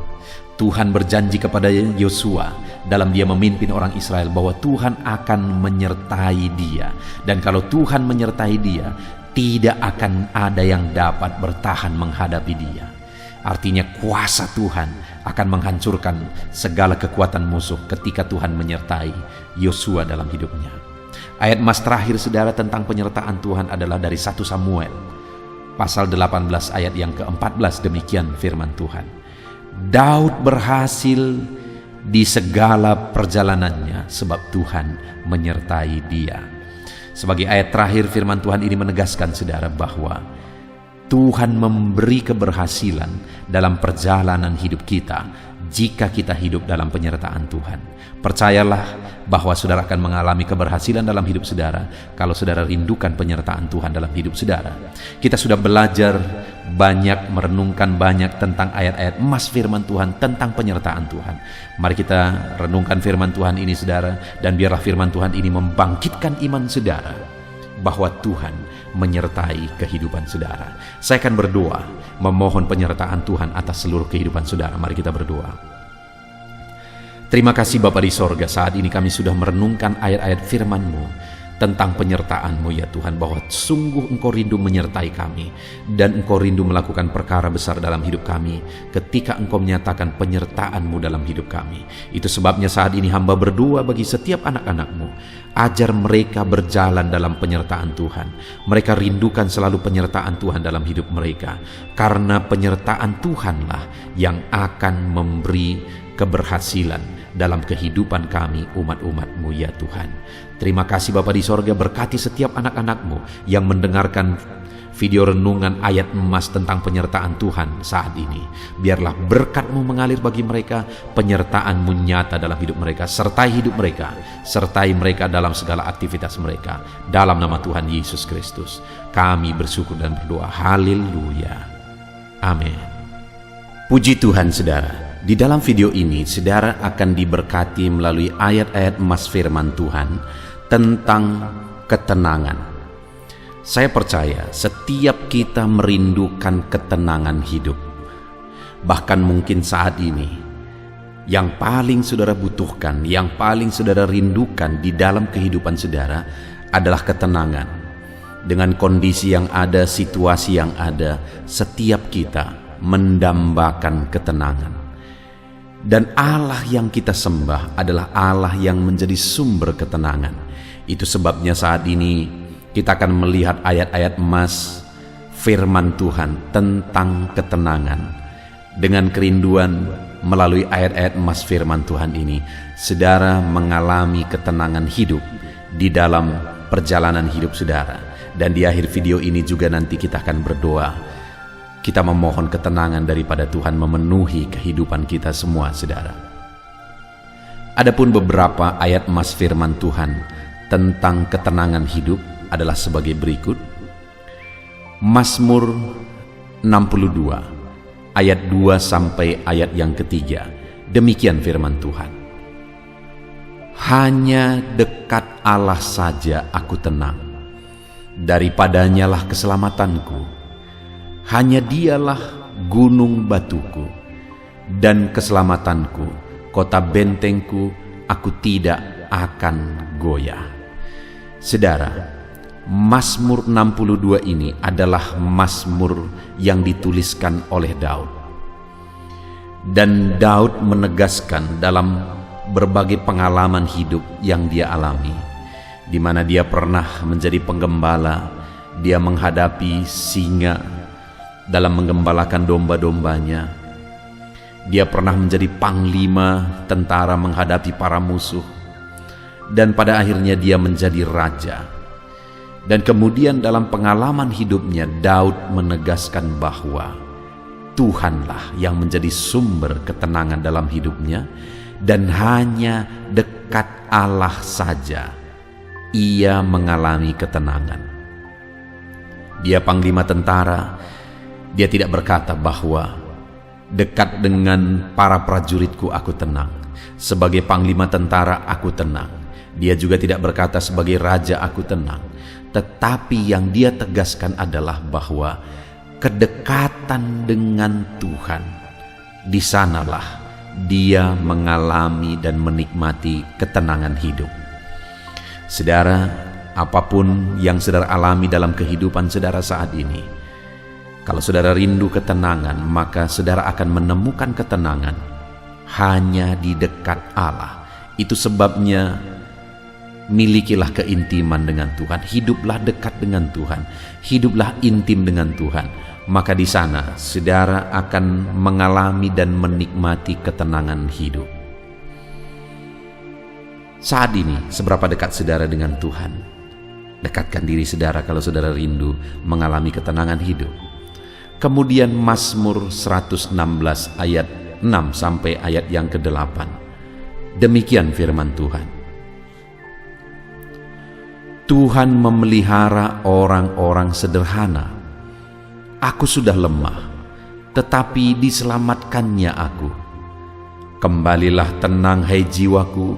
Tuhan berjanji kepada Yosua dalam dia memimpin orang Israel bahwa Tuhan akan menyertai dia. Dan kalau Tuhan menyertai dia, tidak akan ada yang dapat bertahan menghadapi dia. Artinya kuasa Tuhan akan menghancurkan segala kekuatan musuh ketika Tuhan menyertai Yosua dalam hidupnya. Ayat emas terakhir, saudara, tentang penyertaan Tuhan adalah dari 1 Samuel pasal 18 ayat yang ke-14. Demikian firman Tuhan. Daud berhasil di segala perjalanannya sebab Tuhan menyertai dia. Sebagai ayat terakhir, firman Tuhan ini menegaskan, saudara, bahwa Tuhan memberi keberhasilan dalam perjalanan hidup kita jika kita hidup dalam penyertaan Tuhan. Percayalah bahwa saudara akan mengalami keberhasilan dalam hidup saudara kalau saudara rindukan penyertaan Tuhan dalam hidup saudara. Kita sudah belajar banyak, merenungkan banyak tentang ayat-ayat emas firman Tuhan tentang penyertaan Tuhan. Mari kita renungkan firman Tuhan ini, saudara, dan biarlah firman Tuhan ini membangkitkan iman saudara bahwa Tuhan menyertai kehidupan saudara. Saya akan berdoa memohon penyertaan Tuhan atas seluruh kehidupan saudara. Mari kita berdoa. Terima kasih Bapa di sorga, saat ini kami sudah merenungkan ayat-ayat firman-Mu tentang penyertaan-Mu ya Tuhan, bahwa sungguh Engkau rindu menyertai kami dan Engkau rindu melakukan perkara besar dalam hidup kami ketika Engkau menyatakan penyertaan-Mu dalam hidup kami. Itu sebabnya saat ini hamba berdoa bagi setiap anak-anak-Mu, ajar mereka berjalan dalam penyertaan Tuhan. Mereka rindukan selalu penyertaan Tuhan dalam hidup mereka, karena penyertaan Tuhanlah yang akan memberi keberhasilan dalam kehidupan kami umat-umat-Mu ya Tuhan. Terima kasih Bapa di sorga, berkati setiap anak-anak-Mu yang mendengarkan video renungan ayat emas tentang penyertaan Tuhan saat ini. Biarlah berkat-Mu mengalir bagi mereka, penyertaan-Mu nyata dalam hidup mereka, sertai hidup mereka, sertai mereka dalam segala aktivitas mereka. Dalam nama Tuhan Yesus Kristus kami bersyukur dan berdoa. Haleluya. Amin. Puji Tuhan, saudara. Di dalam video ini, saudara akan diberkati melalui ayat-ayat emas firman Tuhan tentang ketenangan. Saya percaya setiap kita merindukan ketenangan hidup. Bahkan mungkin saat ini, yang paling saudara butuhkan, yang paling saudara rindukan di dalam kehidupan saudara adalah ketenangan. Dengan kondisi yang ada, situasi yang ada, setiap kita mendambakan ketenangan. Dan Allah yang kita sembah adalah Allah yang menjadi sumber ketenangan. Itu sebabnya saat ini kita akan melihat ayat-ayat emas firman Tuhan tentang ketenangan. Dengan kerinduan melalui ayat-ayat emas firman Tuhan ini, saudara mengalami ketenangan hidup di dalam perjalanan hidup saudara. Dan di akhir video ini juga nanti kita akan berdoa. Kita memohon ketenangan daripada Tuhan memenuhi kehidupan kita semua, saudara. Adapun beberapa ayat emas firman Tuhan tentang ketenangan hidup adalah sebagai berikut. Mazmur 62 ayat 2 sampai ayat yang ketiga. Demikian firman Tuhan. Hanya dekat Allah saja aku tenang, daripadanyalah keselamatanku. Hanya dialah gunung batuku dan keselamatanku, kota bentengku, aku tidak akan goyah. Saudara, Mazmur 62 ini adalah mazmur yang dituliskan oleh Daud. Dan Daud menegaskan dalam berbagai pengalaman hidup yang dia alami, di mana dia pernah menjadi penggembala, dia menghadapi singa dalam menggembalakan domba-dombanya. Dia pernah menjadi panglima tentara menghadapi para musuh, dan pada akhirnya dia menjadi raja. Dan kemudian dalam pengalaman hidupnya, Daud menegaskan bahwa Tuhanlah yang menjadi sumber ketenangan dalam hidupnya, dan hanya dekat Allah saja ia mengalami ketenangan. Dia panglima tentara, dia tidak berkata bahwa dekat dengan para prajuritku aku tenang, sebagai panglima tentara aku tenang. Dia juga tidak berkata sebagai raja aku tenang, tetapi yang dia tegaskan adalah bahwa kedekatan dengan Tuhan, di sanalah dia mengalami dan menikmati ketenangan hidup. Saudara, apapun yang saudara alami dalam kehidupan saudara saat ini, kalau saudara rindu ketenangan, maka saudara akan menemukan ketenangan hanya di dekat Allah. Itu sebabnya milikilah keintiman dengan Tuhan, hiduplah dekat dengan Tuhan, hiduplah intim dengan Tuhan. Maka di sana saudara akan mengalami dan menikmati ketenangan hidup. Saat ini, seberapa dekat saudara dengan Tuhan? Dekatkan diri saudara kalau saudara rindu mengalami ketenangan hidup. Kemudian Mazmur 116 ayat 6 sampai ayat yang ke-8. Demikian firman Tuhan. Tuhan memelihara orang-orang sederhana. Aku sudah lemah, tetapi diselamatkannya aku. Kembalilah tenang, hai jiwaku,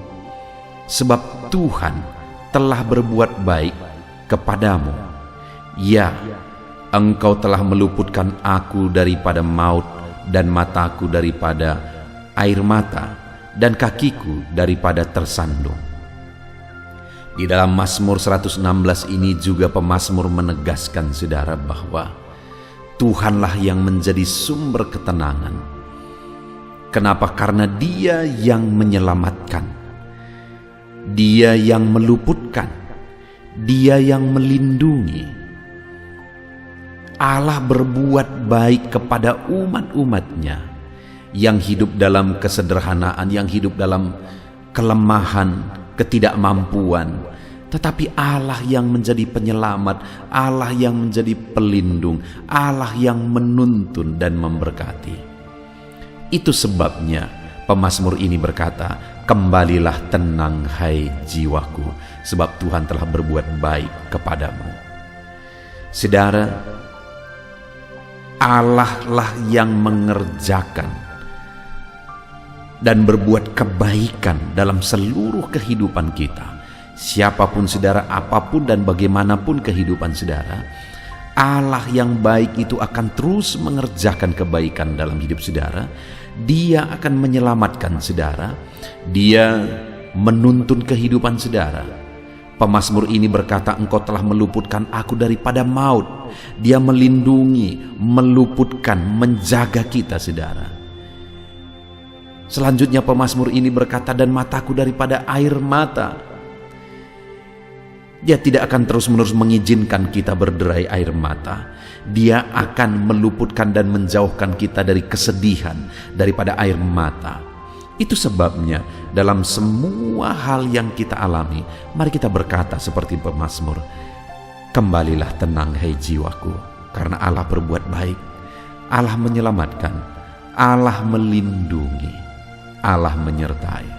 sebab Tuhan telah berbuat baik kepadamu. Ya, Engkau telah meluputkan aku daripada maut, dan mataku daripada air mata, dan kakiku daripada tersandung. Di dalam Mazmur 116 ini juga pemazmur menegaskan saudara bahwa Tuhanlah yang menjadi sumber ketenangan. Kenapa? Karena Dia yang menyelamatkan, Dia yang meluputkan, Dia yang melindungi. Allah berbuat baik kepada umat-umatnya yang hidup dalam kesederhanaan, yang hidup dalam kelemahan, ketidakmampuan. Tetapi Allah yang menjadi penyelamat, Allah yang menjadi pelindung, Allah yang menuntun dan memberkati. Itu sebabnya pemazmur ini berkata, kembalilah tenang hai jiwaku, sebab Tuhan telah berbuat baik kepadamu. Saudara, Allah lah yang mengerjakan dan berbuat kebaikan dalam seluruh kehidupan kita. Siapapun saudara, apapun dan bagaimanapun kehidupan saudara, Allah yang baik itu akan terus mengerjakan kebaikan dalam hidup saudara. Dia akan menyelamatkan saudara, Dia menuntun kehidupan saudara. Pemazmur ini berkata, Engkau telah meluputkan aku daripada maut. Dia melindungi, meluputkan, menjaga kita saudara. Selanjutnya pemazmur ini berkata, dan mataku daripada air mata. Dia tidak akan terus-menerus mengizinkan kita berderai air mata. Dia akan meluputkan dan menjauhkan kita dari kesedihan, daripada air mata. Itu sebabnya dalam semua hal yang kita alami, mari kita berkata seperti pemazmur, kembalilah tenang hai jiwaku, karena Allah berbuat baik, Allah menyelamatkan, Allah melindungi, Allah menyertai.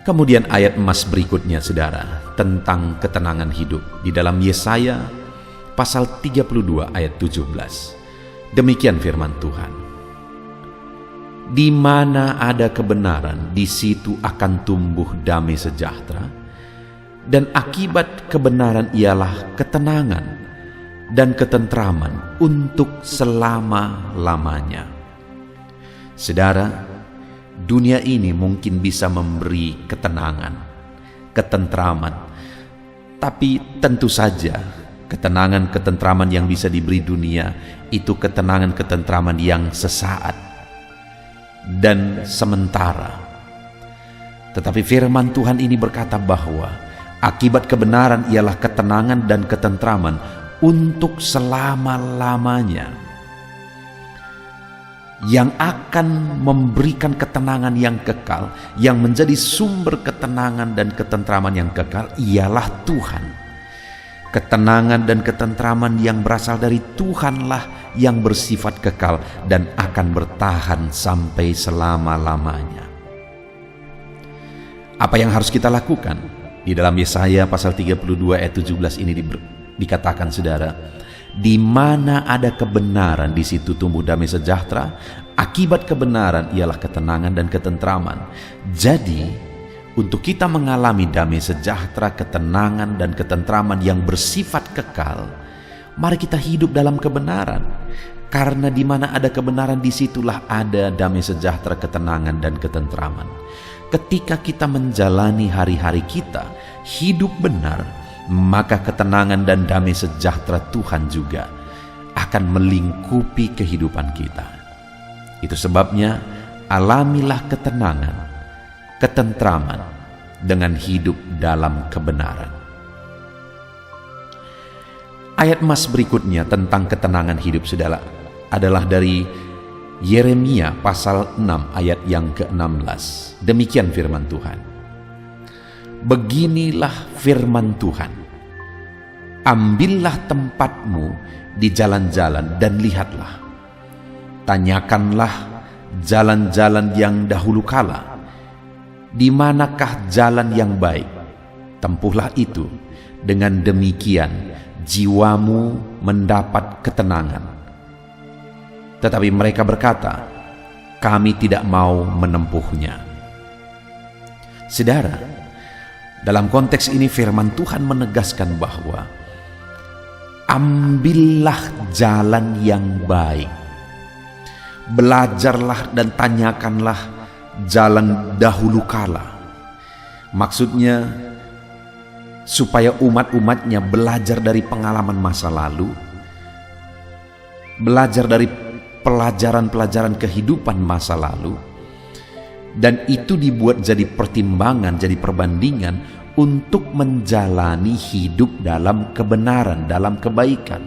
Kemudian ayat emas berikutnya saudara, tentang ketenangan hidup di dalam Yesaya pasal 32 ayat 17. Demikian firman Tuhan. Di mana ada kebenaran, di situ akan tumbuh damai sejahtera, dan akibat kebenaran ialah ketenangan dan ketentraman untuk selama-lamanya. Saudara, dunia ini mungkin bisa memberi ketenangan, ketentraman, tapi tentu saja ketenangan, ketentraman yang bisa diberi dunia itu ketenangan, ketentraman yang sesaat dan sementara. Tetapi firman Tuhan ini berkata bahwa akibat kebenaran ialah ketenangan dan ketentraman untuk selama-lamanya, yang akan memberikan ketenangan yang kekal, yang menjadi sumber ketenangan dan ketentraman yang kekal ialah Tuhan. Ketenangan dan ketentraman yang berasal dari Tuhanlah yang bersifat kekal dan akan bertahan sampai selama-lamanya. Apa yang harus kita lakukan? Di dalam Yesaya pasal 32 ayat 17 ini dikatakan saudara, di mana ada kebenaran di situ tumbuh damai sejahtera, akibat kebenaran ialah ketenangan dan ketentraman. Jadi untuk kita mengalami damai sejahtera, ketenangan dan ketentraman yang bersifat kekal, mari kita hidup dalam kebenaran. Karena di mana ada kebenaran, disitulah ada damai sejahtera, ketenangan dan ketentraman. Ketika kita menjalani hari-hari kita hidup benar, maka ketenangan dan damai sejahtera Tuhan juga akan melingkupi kehidupan kita. Itu sebabnya alamilah ketenangan, ketentraman dengan hidup dalam kebenaran. Ayat emas berikutnya tentang ketenangan hidup saudara adalah dari Yeremia pasal 6 ayat yang ke-16. Demikian firman Tuhan. Beginilah firman Tuhan. Ambillah tempatmu di jalan-jalan dan lihatlah. Tanyakanlah jalan-jalan yang dahulu kala, di manakah jalan yang baik? Tempuhlah itu. Dengan demikian jiwamu mendapat ketenangan. Tetapi mereka berkata, kami tidak mau menempuhnya. Saudara, dalam konteks ini firman Tuhan menegaskan bahwa ambillah jalan yang baik. Belajarlah dan tanyakanlah jalan dahulu kala. Maksudnya supaya umat-umatnya belajar dari pengalaman masa lalu, belajar dari pelajaran-pelajaran kehidupan masa lalu, dan itu dibuat jadi pertimbangan, jadi perbandingan untuk menjalani hidup dalam kebenaran, dalam kebaikan.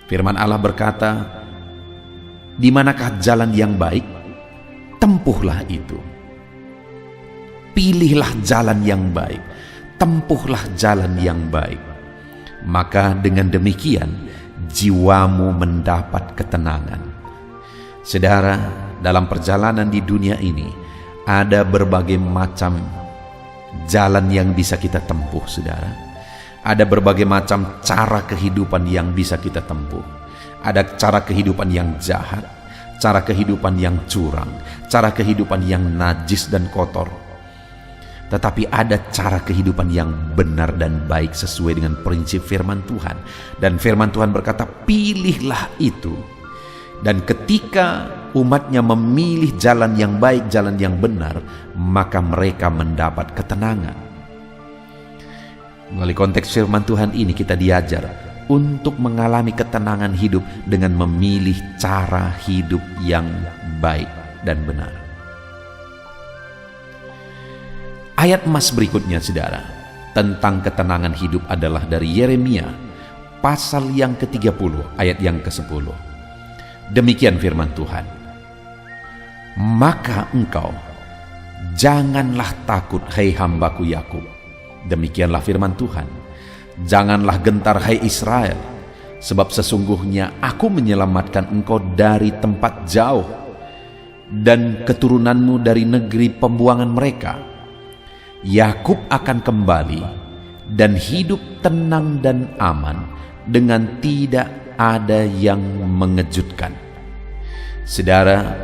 Firman Allah berkata, di manakah jalan yang baik? Tempuhlah itu. Pilihlah jalan yang baik, tempuhlah jalan yang baik. Maka dengan demikian jiwamu mendapat ketenangan. Saudara, dalam perjalanan di dunia ini ada berbagai macam jalan yang bisa kita tempuh, saudara. Ada berbagai macam cara kehidupan yang bisa kita tempuh. Ada cara kehidupan yang jahat, cara kehidupan yang curang, cara kehidupan yang najis dan kotor. Tetapi ada cara kehidupan yang benar dan baik sesuai dengan prinsip firman Tuhan. Dan firman Tuhan berkata, pilihlah itu. Dan ketika umatnya memilih jalan yang baik, jalan yang benar, maka mereka mendapat ketenangan. Melalui konteks firman Tuhan ini kita diajar untuk mengalami ketenangan hidup dengan memilih cara hidup yang baik dan benar. Ayat emas berikutnya, saudara, tentang ketenangan hidup adalah dari Yeremia pasal yang ke-30 ayat yang ke-10. Demikian firman Tuhan. Maka engkau janganlah takut, hai hambaku Yakub. Demikianlah firman Tuhan. Janganlah gentar, hai Israel, sebab sesungguhnya aku menyelamatkan engkau dari tempat jauh dan keturunanmu dari negeri pembuangan mereka. Yakub akan kembali dan hidup tenang dan aman dengan tidak ada yang mengejutkan. Saudara,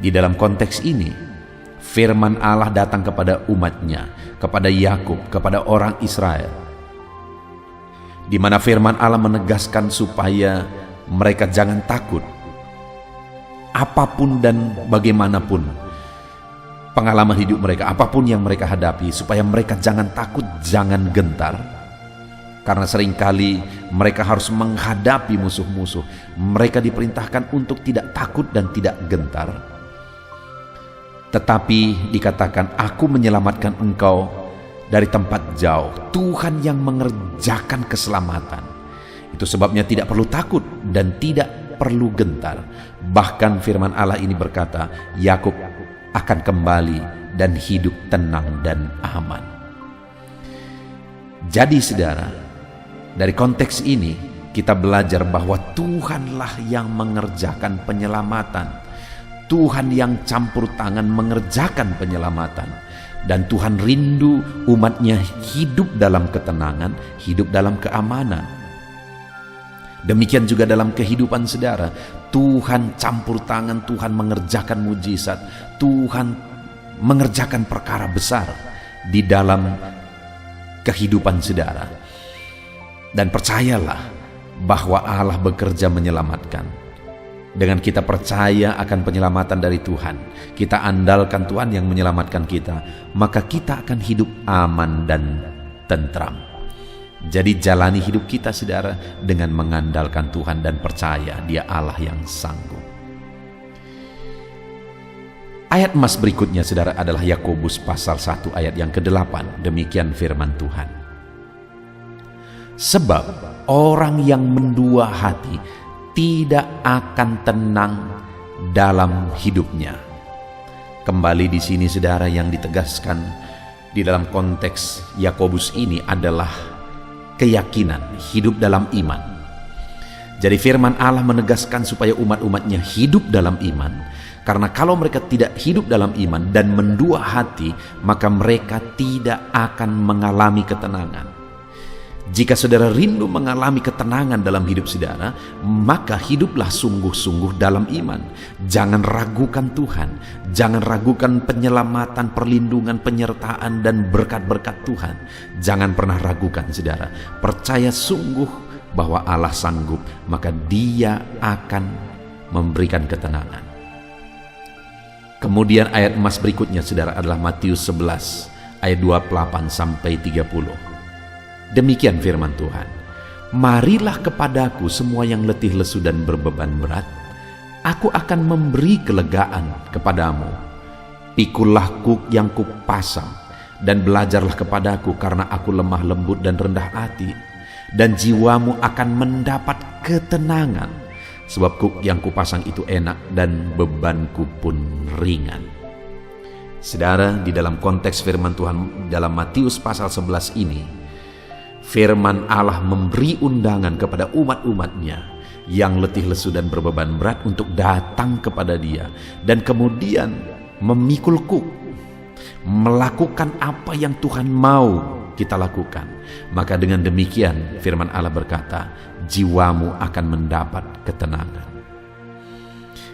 di dalam konteks ini, firman Allah datang kepada umatnya, kepada Yakub, kepada orang Israel, di mana firman Allah menegaskan supaya mereka jangan takut. Apapun dan bagaimanapun pengalaman hidup mereka, apapun yang mereka hadapi, supaya mereka jangan takut, jangan gentar. Karena seringkali mereka harus menghadapi musuh-musuh. Mereka diperintahkan untuk tidak takut dan tidak gentar. Tetapi dikatakan, aku menyelamatkan engkau dari tempat jauh. Tuhan yang mengerjakan keselamatan. Itu sebabnya tidak perlu takut dan tidak perlu gentar. Bahkan firman Allah ini berkata, Yakub akan kembali dan hidup tenang dan aman. Jadi saudara, dari konteks ini kita belajar bahwa Tuhanlah yang mengerjakan penyelamatan. Tuhan yang campur tangan mengerjakan penyelamatan. Dan Tuhan rindu umatnya hidup dalam ketenangan, hidup dalam keamanan. Demikian juga dalam kehidupan saudara. Tuhan campur tangan, Tuhan mengerjakan mujizat, Tuhan mengerjakan perkara besar di dalam kehidupan saudara. Dan percayalah bahwa Allah bekerja menyelamatkan. Dengan kita percaya akan penyelamatan dari Tuhan, kita andalkan Tuhan yang menyelamatkan kita, maka kita akan hidup aman dan tentram. Jadi jalani hidup kita saudara dengan mengandalkan Tuhan dan percaya Dia Allah yang sanggup. Ayat emas berikutnya saudara adalah Yakobus pasal 1 ayat yang ke-8. Demikian firman Tuhan. Sebab orang yang mendua hati tidak akan tenang dalam hidupnya. Kembali di sini saudara, yang ditegaskan di dalam konteks Yakobus ini adalah keyakinan, hidup dalam iman. Jadi firman Allah menegaskan supaya umat-umatnya hidup dalam iman. Karena kalau mereka tidak hidup dalam iman dan mendua hati, maka mereka tidak akan mengalami ketenangan. Jika saudara rindu mengalami ketenangan dalam hidup saudara, maka hiduplah sungguh-sungguh dalam iman. Jangan ragukan Tuhan, jangan ragukan penyelamatan, perlindungan, penyertaan, dan berkat-berkat Tuhan. Jangan pernah ragukan saudara. Percaya sungguh bahwa Allah sanggup, maka Dia akan memberikan ketenangan. Kemudian ayat emas berikutnya saudara adalah Matius 11 ayat 28 sampai 30. Demikian firman Tuhan. Marilah kepadaku semua yang letih lesu dan berbeban berat, aku akan memberi kelegaan kepadamu. Pikullah kuk yang kupasang dan belajarlah kepadaku, karena aku lemah lembut dan rendah hati, dan jiwamu akan mendapat ketenangan. Sebab kuk yang kupasang itu enak dan bebanku pun ringan. Saudara, di dalam konteks firman Tuhan dalam Matius pasal 11 ini, firman Allah memberi undangan kepada umat-umatnya yang letih lesu dan berbeban berat untuk datang kepada Dia dan kemudian memikul kuk, melakukan apa yang Tuhan mau kita lakukan. Maka dengan demikian firman Allah berkata, jiwamu akan mendapat ketenangan.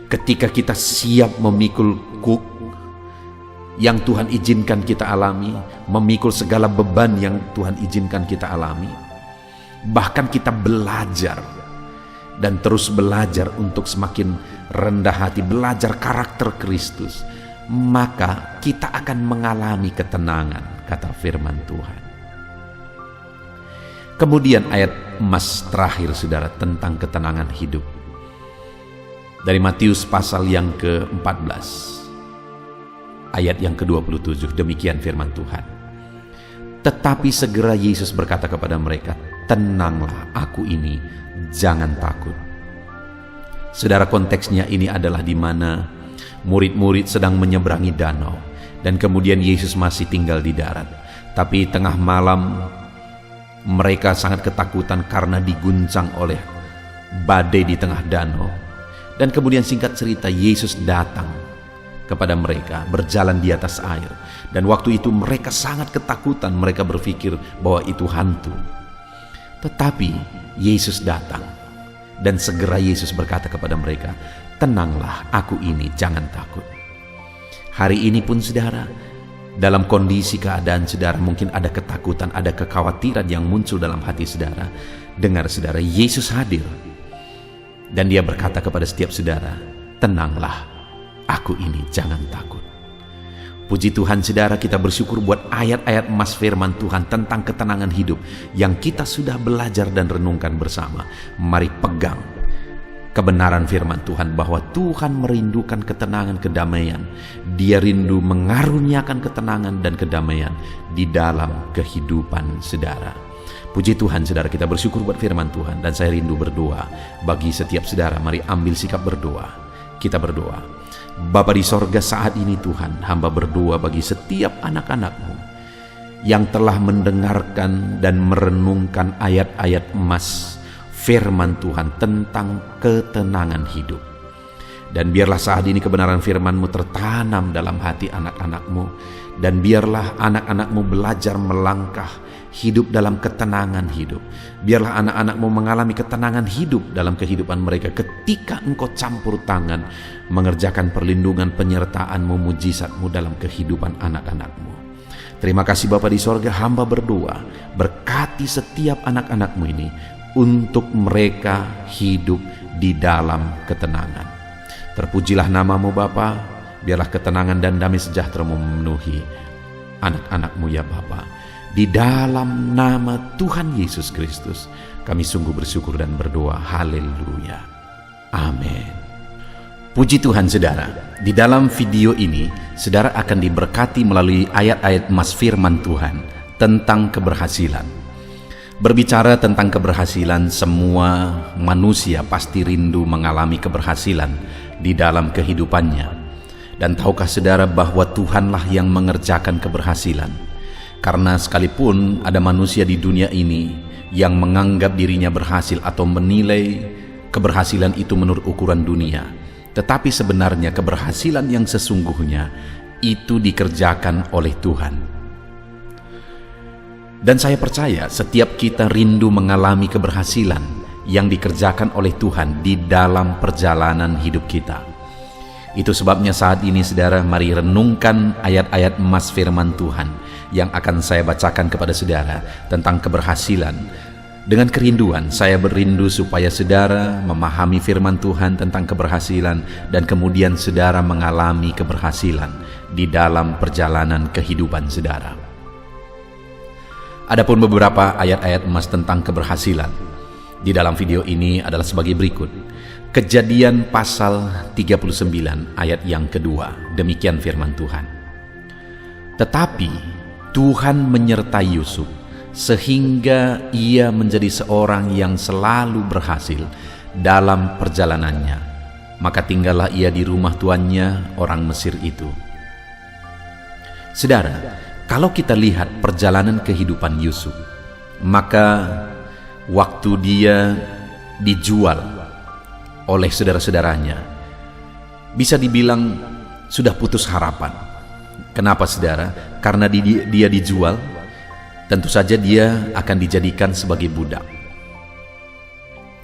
Ketika kita siap memikul kuk yang Tuhan izinkan kita alami, memikul segala beban yang Tuhan izinkan kita alami, bahkan kita belajar dan terus belajar untuk semakin rendah hati, belajar karakter Kristus, maka kita akan mengalami ketenangan, kata firman Tuhan. Kemudian ayat emas terakhir saudara tentang ketenangan hidup dari Matius pasal yang ke-14 ayat yang ke-27. Demikian firman Tuhan. Tetapi segera Yesus berkata kepada mereka, tenanglah, aku ini, jangan takut. Saudara, konteksnya ini adalah di mana Murid-murid sedang menyeberangi danau, dan kemudian Yesus masih tinggal di darat. Tapi tengah malam mereka sangat ketakutan karena diguncang oleh badai di tengah danau. Dan kemudian singkat cerita, Yesus datang kepada mereka berjalan di atas air. Dan waktu itu mereka sangat ketakutan, mereka berpikir bahwa itu hantu. Tetapi Yesus datang, dan segera Yesus berkata kepada mereka, "Tenanglah, aku ini, jangan takut." Hari ini pun saudara, dalam kondisi keadaan saudara mungkin ada ketakutan, ada kekhawatiran yang muncul dalam hati saudara. Dengar saudara, Yesus hadir. Dan dia berkata kepada setiap saudara, "Tenanglah, aku ini, jangan takut." Puji Tuhan saudara, kita bersyukur buat ayat-ayat emas firman Tuhan tentang ketenangan hidup yang kita sudah belajar dan renungkan bersama. Mari pegang kebenaran firman Tuhan bahwa Tuhan merindukan ketenangan, kedamaian. Dia rindu mengaruniakan ketenangan dan kedamaian di dalam kehidupan saudara. Puji Tuhan saudara, kita bersyukur buat firman Tuhan, dan saya rindu berdoa bagi setiap saudara. Mari ambil sikap berdoa. Kita berdoa. Bapa di sorga, saat ini Tuhan, hamba berdoa bagi setiap anak-anak-Mu yang telah mendengarkan dan merenungkan ayat-ayat emas firman Tuhan tentang ketenangan hidup. Dan biarlah saat ini kebenaran firman-Mu tertanam dalam hati anak-anak-Mu, dan biarlah anak-anak-Mu belajar melangkah hidup dalam ketenangan hidup. Biarlah anak-anak-Mu mengalami ketenangan hidup dalam kehidupan mereka ketika Engkau campur tangan mengerjakan perlindungan, penyertaan-Mu, mujizat-Mu dalam kehidupan anak-anak-Mu. Terima kasih Bapa di sorga, hamba berdoa, berkati setiap anak-anak-Mu ini untuk mereka hidup di dalam ketenangan. Terpujilah nama-Mu Bapa, biarlah ketenangan dan damai sejahtera-Mu memenuhi anak-anak-Mu ya Bapa. Di dalam nama Tuhan Yesus Kristus, kami sungguh bersyukur dan berdoa. Haleluya. Amin. Puji Tuhan saudara, di dalam video ini, saudara akan diberkati melalui ayat-ayat emas firman Tuhan tentang keberhasilan. Berbicara tentang keberhasilan, semua manusia pasti rindu mengalami keberhasilan di dalam kehidupannya. Dan tahukah saudara bahwa Tuhanlah yang mengerjakan keberhasilan? Karena sekalipun ada manusia di dunia ini yang menganggap dirinya berhasil atau menilai keberhasilan itu menurut ukuran dunia, tetapi sebenarnya keberhasilan yang sesungguhnya itu dikerjakan oleh Tuhan. Dan saya percaya setiap kita rindu mengalami keberhasilan yang dikerjakan oleh Tuhan di dalam perjalanan hidup kita. Itu sebabnya saat ini saudara, mari renungkan ayat-ayat emas firman Tuhan yang akan saya bacakan kepada saudara tentang keberhasilan. Dengan kerinduan, saya berindu supaya saudara memahami firman Tuhan tentang keberhasilan, dan kemudian saudara mengalami keberhasilan di dalam perjalanan kehidupan saudara. Adapun beberapa ayat-ayat emas tentang keberhasilan di dalam video ini adalah sebagai berikut. Kejadian pasal 39 ayat yang kedua, demikian firman Tuhan. Tetapi Tuhan menyertai Yusuf sehingga ia menjadi seorang yang selalu berhasil dalam perjalanannya. Maka tinggallah ia di rumah tuannya, orang Mesir itu. Saudara, kalau kita lihat perjalanan kehidupan Yusuf, maka waktu dia dijual oleh saudara-saudaranya, bisa dibilang sudah putus harapan. Kenapa saudara? Karena dia dijual, tentu saja dia akan dijadikan sebagai budak.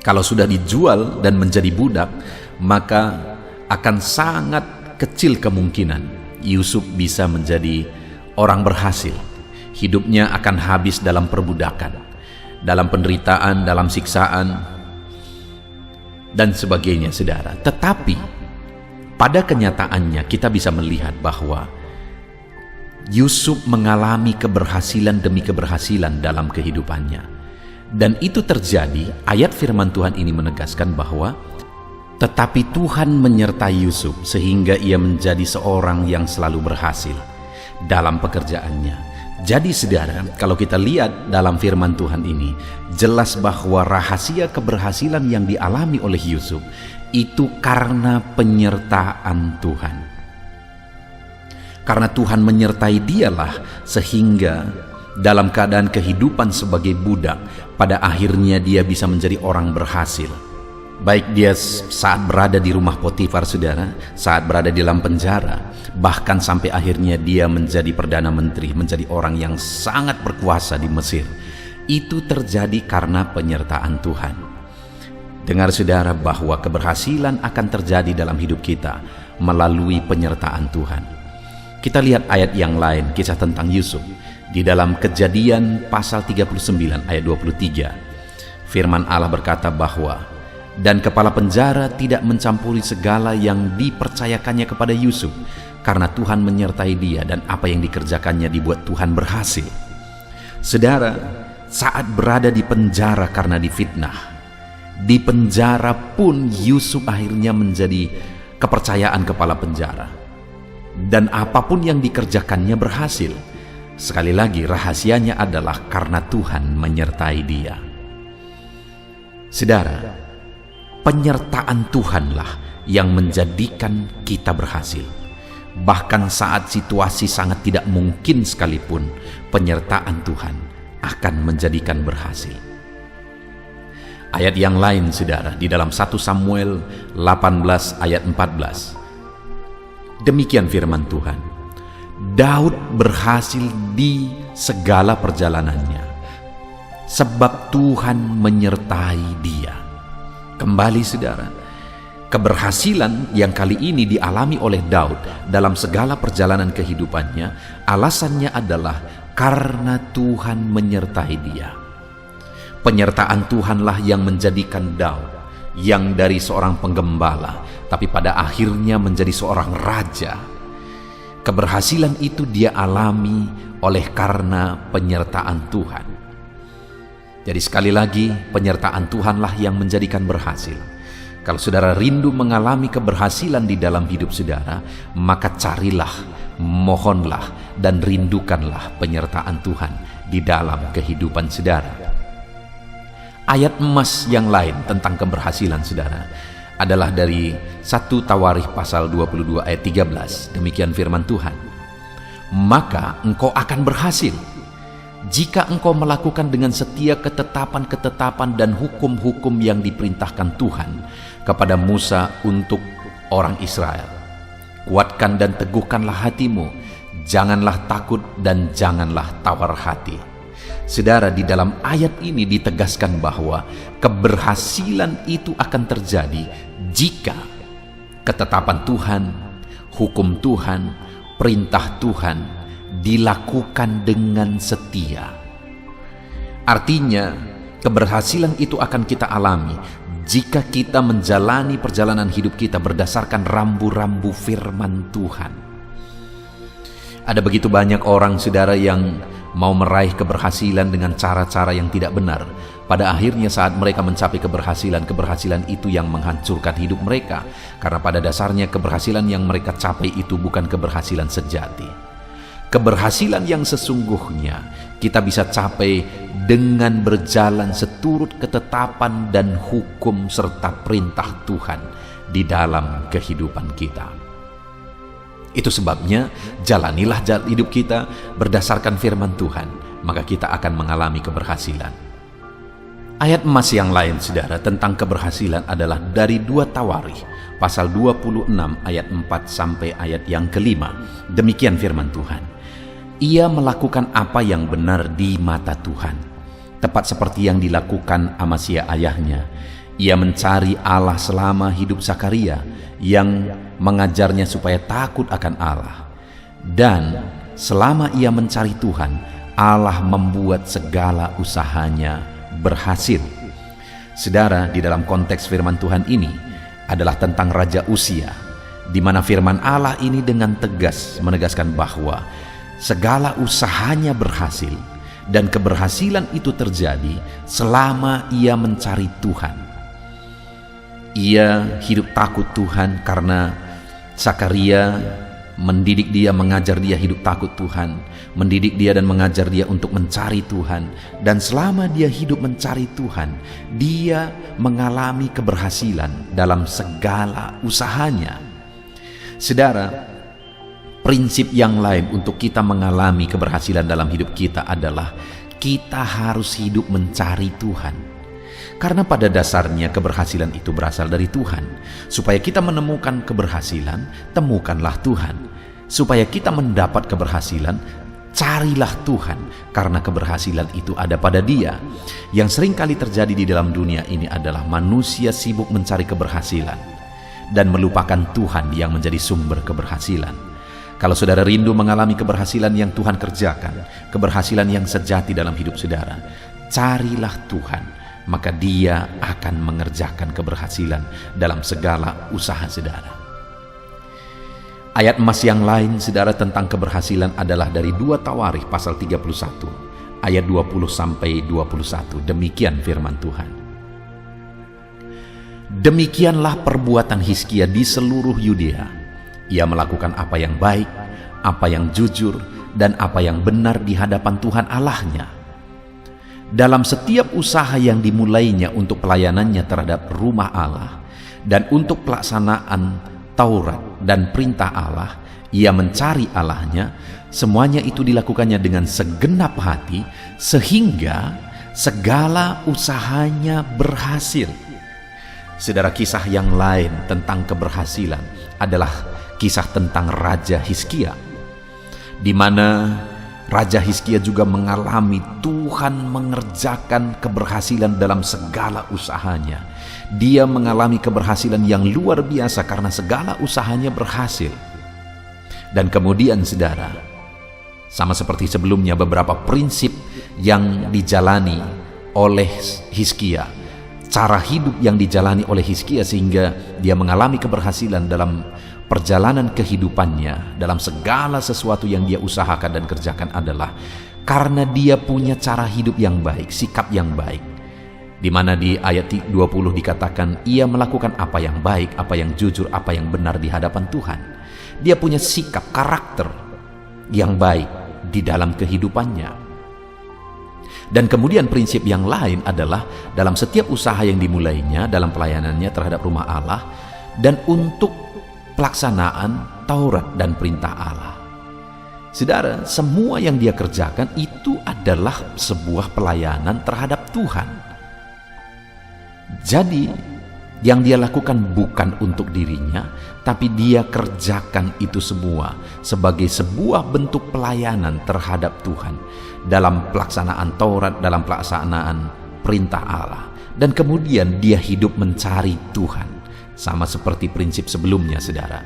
Kalau sudah dijual dan menjadi budak, maka akan sangat kecil kemungkinan Yusuf bisa menjadi orang berhasil. Hidupnya akan habis dalam perbudakan, dalam penderitaan, dalam siksaan, dan sebagainya saudara. Tetapi pada kenyataannya kita bisa melihat bahwa Yusuf mengalami keberhasilan demi keberhasilan dalam kehidupannya. Dan itu terjadi, ayat firman Tuhan ini menegaskan bahwa tetapi Tuhan menyertai Yusuf sehingga ia menjadi seorang yang selalu berhasil dalam pekerjaannya, Jadi saudara, kalau kita lihat dalam firman Tuhan ini, jelas bahwa rahasia keberhasilan yang dialami oleh Yusuf itu karena penyertaan Tuhan. Karena Tuhan menyertai dialah sehingga dalam keadaan kehidupan sebagai budak, pada akhirnya dia bisa menjadi orang berhasil. Baik dia saat berada di rumah Potifar saudara, saat berada di dalam penjara, bahkan sampai akhirnya dia menjadi Perdana Menteri, menjadi orang yang sangat berkuasa di Mesir. Itu terjadi karena penyertaan Tuhan. Dengar saudara bahwa keberhasilan akan terjadi dalam hidup kita melalui penyertaan Tuhan. Kita lihat ayat yang lain, kisah tentang Yusuf. Di dalam Kejadian pasal 39 ayat 23, firman Allah berkata bahwa, dan kepala penjara tidak mencampuri segala yang dipercayakannya kepada Yusuf, karena Tuhan menyertai dia dan apa yang dikerjakannya dibuat Tuhan berhasil. Saudara, saat berada di penjara karena difitnah, di penjara pun Yusuf akhirnya menjadi kepercayaan kepala penjara. Dan apapun yang dikerjakannya berhasil. Sekali lagi, rahasianya adalah karena Tuhan menyertai dia. Saudara, penyertaan Tuhanlah yang menjadikan kita berhasil. Bahkan saat situasi sangat tidak mungkin sekalipun, penyertaan Tuhan akan menjadikan berhasil. Ayat yang lain saudara, di dalam 1 Samuel 18 ayat 14. Demikian firman Tuhan. Daud berhasil di segala perjalanannya, sebab Tuhan menyertai dia. Kembali saudara, keberhasilan yang kali ini dialami oleh Daud dalam segala perjalanan kehidupannya, alasannya adalah karena Tuhan menyertai dia. Penyertaan Tuhanlah yang menjadikan Daud, yang dari seorang penggembala, tapi pada akhirnya menjadi seorang raja. Keberhasilan itu dia alami oleh karena penyertaan Tuhan. Jadi sekali lagi, penyertaan Tuhanlah yang menjadikan berhasil. Kalau saudara rindu mengalami keberhasilan di dalam hidup saudara, maka carilah, mohonlah, dan rindukanlah penyertaan Tuhan di dalam kehidupan saudara. Ayat emas yang lain tentang keberhasilan saudara adalah dari 1 Tawarikh pasal 22 ayat 13. Demikian firman Tuhan. Maka engkau akan berhasil jika engkau melakukan dengan setia ketetapan-ketetapan dan hukum-hukum yang diperintahkan Tuhan kepada Musa untuk orang Israel. Kuatkan dan teguhkanlah hatimu, janganlah takut dan janganlah tawar hati. Saudara, di dalam ayat ini ditegaskan bahwa keberhasilan itu akan terjadi jika ketetapan Tuhan, hukum Tuhan, perintah Tuhan dilakukan dengan setia. Artinya, keberhasilan itu akan kita alami jika kita menjalani perjalanan hidup kita berdasarkan rambu-rambu firman Tuhan. Ada begitu banyak orang saudara yang mau meraih keberhasilan dengan cara-cara yang tidak benar. Pada akhirnya saat mereka mencapai keberhasilan itu yang menghancurkan hidup mereka, karena pada dasarnya keberhasilan yang mereka capai itu bukan keberhasilan sejati. Keberhasilan yang sesungguhnya kita bisa capai dengan berjalan seturut ketetapan dan hukum serta perintah Tuhan di dalam kehidupan kita. Itu sebabnya jalanilah hidup kita berdasarkan firman Tuhan, maka kita akan mengalami keberhasilan. Ayat emas yang lain saudara tentang keberhasilan adalah dari 2 Tawarikh pasal 26 ayat 4 sampai ayat yang ke-5. Demikian firman Tuhan. Ia melakukan apa yang benar di mata Tuhan, tepat seperti yang dilakukan Amasya ayahnya. Ia mencari Allah selama hidup Zakaria, yang mengajarnya supaya takut akan Allah. Dan selama ia mencari Tuhan, Allah membuat segala usahanya berhasil. Saudara, di dalam konteks firman Tuhan ini adalah tentang Raja Uzia, di mana firman Allah ini dengan tegas menegaskan bahwa segala usahanya berhasil, dan keberhasilan itu terjadi selama ia mencari Tuhan. Ia hidup takut Tuhan karena Zakaria mendidik dia, mengajar dia hidup takut Tuhan, mendidik dia dan mengajar dia untuk mencari Tuhan. Dan selama dia hidup mencari Tuhan, dia mengalami keberhasilan dalam segala usahanya. Saudara, prinsip yang lain untuk kita mengalami keberhasilan dalam hidup kita adalah kita harus hidup mencari Tuhan. Karena pada dasarnya keberhasilan itu berasal dari Tuhan. Supaya kita menemukan keberhasilan, temukanlah Tuhan. Supaya kita mendapat keberhasilan, carilah Tuhan. Karena keberhasilan itu ada pada Dia. Yang sering kali terjadi di dalam dunia ini adalah manusia sibuk mencari keberhasilan dan melupakan Tuhan yang menjadi sumber keberhasilan. Kalau saudara rindu mengalami keberhasilan yang Tuhan kerjakan, keberhasilan yang sejati dalam hidup saudara, carilah Tuhan. Maka Dia akan mengerjakan keberhasilan dalam segala usaha saudara. Ayat emas yang lain saudara tentang keberhasilan adalah dari 2 Tawarikh pasal 31 ayat 20-21. Demikian firman Tuhan. Demikianlah perbuatan Hizkia di seluruh Yudea. Ia melakukan apa yang baik, apa yang jujur, dan apa yang benar di hadapan Tuhan Allahnya. Dalam setiap usaha yang dimulainya untuk pelayanannya terhadap rumah Allah dan untuk pelaksanaan Taurat dan perintah Allah, ia mencari Allahnya. Semuanya itu dilakukannya dengan segenap hati sehingga segala usahanya berhasil. Saudara, kisah yang lain tentang keberhasilan adalah kisah tentang Raja Hizkia, di mana Raja Hizkia juga mengalami Tuhan mengerjakan keberhasilan dalam segala usahanya. Dia mengalami keberhasilan yang luar biasa karena segala usahanya berhasil. Dan kemudian saudara, sama seperti sebelumnya, beberapa prinsip yang dijalani oleh Hizkia, cara hidup yang dijalani oleh Hizkia sehingga dia mengalami keberhasilan dalam perjalanan kehidupannya, dalam segala sesuatu yang dia usahakan dan kerjakan adalah karena dia punya cara hidup yang baik, sikap yang baik. Di mana di ayat 20 dikatakan ia melakukan apa yang baik, apa yang jujur, apa yang benar di hadapan Tuhan. Dia punya sikap, karakter yang baik di dalam kehidupannya. Dan kemudian prinsip yang lain adalah dalam setiap usaha yang dimulainya, dalam pelayanannya terhadap rumah Allah dan untuk pelaksanaan Taurat dan perintah Allah. Saudara, semua yang dia kerjakan itu adalah sebuah pelayanan terhadap Tuhan. Jadi, yang dia lakukan bukan untuk dirinya, tapi dia kerjakan itu semua sebagai sebuah bentuk pelayanan terhadap Tuhan dalam pelaksanaan Taurat, dalam pelaksanaan perintah Allah. Dan kemudian dia hidup mencari Tuhan. Sama seperti prinsip sebelumnya, saudara.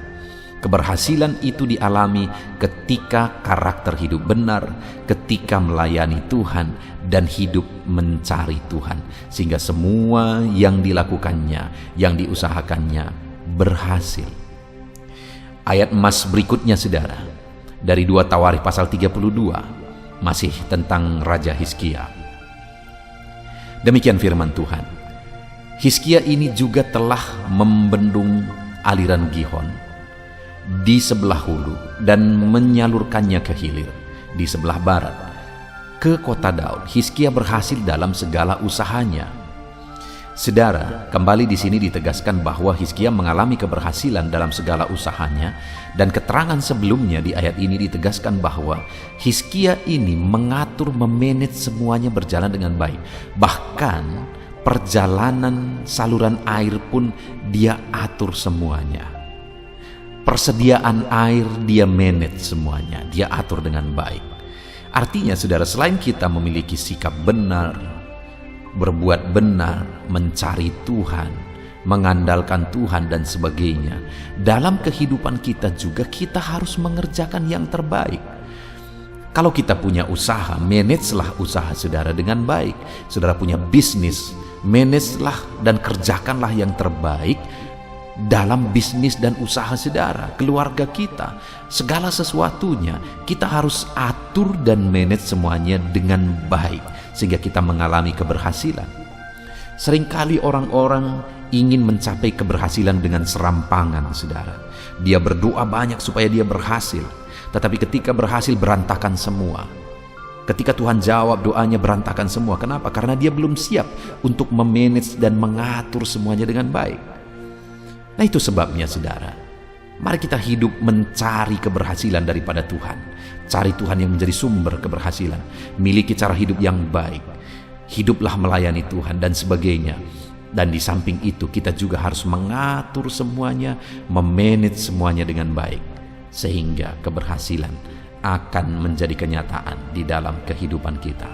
Keberhasilan itu dialami ketika karakter hidup benar, ketika melayani Tuhan, dan hidup mencari Tuhan. Sehingga semua yang dilakukannya, yang diusahakannya, berhasil. Ayat emas berikutnya, saudara, dari 2 Tawarikh pasal 32, masih tentang Raja Hizkia. Demikian firman Tuhan. Hizkia ini juga telah membendung aliran Gihon di sebelah hulu dan menyalurkannya ke hilir di sebelah barat ke kota Daud. Hizkia berhasil dalam segala usahanya. Saudara, kembali di sini ditegaskan bahwa Hizkia mengalami keberhasilan dalam segala usahanya, dan keterangan sebelumnya di ayat ini ditegaskan bahwa Hizkia ini mengatur, memanage semuanya berjalan dengan baik. Bahkan perjalanan saluran air pun dia atur semuanya. Persediaan air dia manage semuanya, dia atur dengan baik. Artinya saudara, selain kita memiliki sikap benar, berbuat benar, mencari Tuhan, mengandalkan Tuhan dan sebagainya, dalam kehidupan kita juga kita harus mengerjakan yang terbaik. Kalau kita punya usaha, managelah usaha saudara dengan baik. Saudara punya bisnis, managelah dan kerjakanlah yang terbaik dalam bisnis dan usaha saudara, keluarga kita, segala sesuatunya kita harus atur dan manage semuanya dengan baik sehingga kita mengalami keberhasilan. Seringkali orang-orang ingin mencapai keberhasilan dengan serampangan, saudara. Dia berdoa banyak supaya dia berhasil, tetapi ketika berhasil berantakan semua. Ketika Tuhan jawab doanya berantakan semua. Kenapa? Karena dia belum siap untuk memanage dan mengatur semuanya dengan baik. Nah, itu sebabnya, saudara, mari kita hidup mencari keberhasilan daripada Tuhan. Cari Tuhan yang menjadi sumber keberhasilan. Miliki cara hidup yang baik. Hiduplah melayani Tuhan dan sebagainya. Dan di samping itu kita juga harus mengatur semuanya, memanage semuanya dengan baik, sehingga keberhasilan akan menjadi kenyataan di dalam kehidupan kita.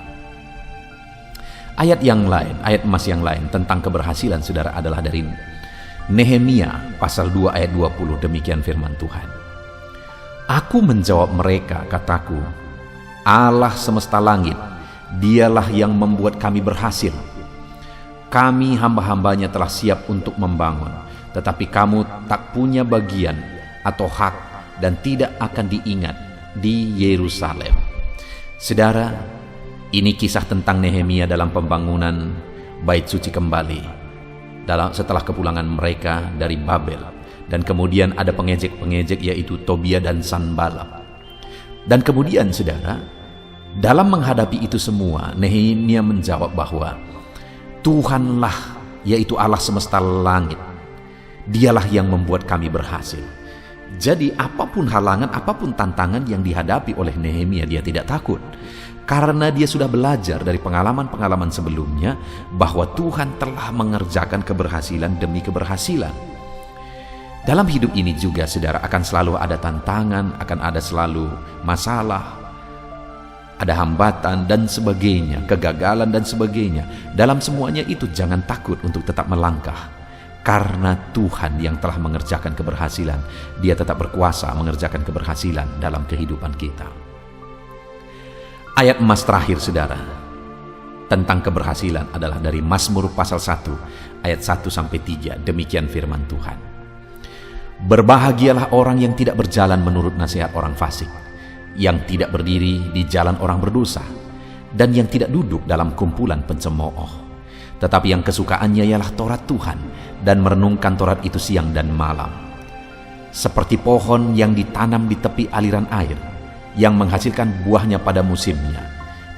Ayat yang lain, ayat emas yang lain tentang keberhasilan, saudara, adalah dari Nehemia pasal 2 ayat 20. Demikian firman Tuhan. Aku menjawab mereka, kataku, Allah semesta langit, Dialah yang membuat kami berhasil. Kami hamba-hambanya telah siap untuk membangun, tetapi kamu tak punya bagian atau hak dan tidak akan diingat di Yerusalem. Saudara, ini kisah tentang Nehemia dalam pembangunan bait suci kembali setelah kepulangan mereka dari Babel. Dan kemudian ada pengejek-pengejek, yaitu Tobia dan Sanballat. Dan kemudian, saudara, dalam menghadapi itu semua, Nehemia menjawab bahwa Tuhanlah, yaitu Allah semesta langit, Dialah yang membuat kami berhasil. Jadi apapun halangan, apapun tantangan yang dihadapi oleh Nehemia, dia tidak takut. Karena dia sudah belajar dari pengalaman-pengalaman sebelumnya bahwa Tuhan telah mengerjakan keberhasilan demi keberhasilan. Dalam hidup ini juga, saudara, akan selalu ada tantangan, akan ada selalu masalah, ada hambatan dan sebagainya, kegagalan dan sebagainya. Dalam semuanya itu jangan takut untuk tetap melangkah. Karena Tuhan yang telah mengerjakan keberhasilan, Dia tetap berkuasa mengerjakan keberhasilan dalam kehidupan kita. Ayat emas terakhir, saudara, tentang keberhasilan adalah dari Mazmur pasal 1 ayat 1-3. Demikian firman Tuhan. Berbahagialah orang yang tidak berjalan menurut nasihat orang fasik, yang tidak berdiri di jalan orang berdosa, dan yang tidak duduk dalam kumpulan pencemooh. Tetapi yang kesukaannya ialah Taurat Tuhan, dan merenungkan Taurat itu siang dan malam. Seperti pohon yang ditanam di tepi aliran air, yang menghasilkan buahnya pada musimnya,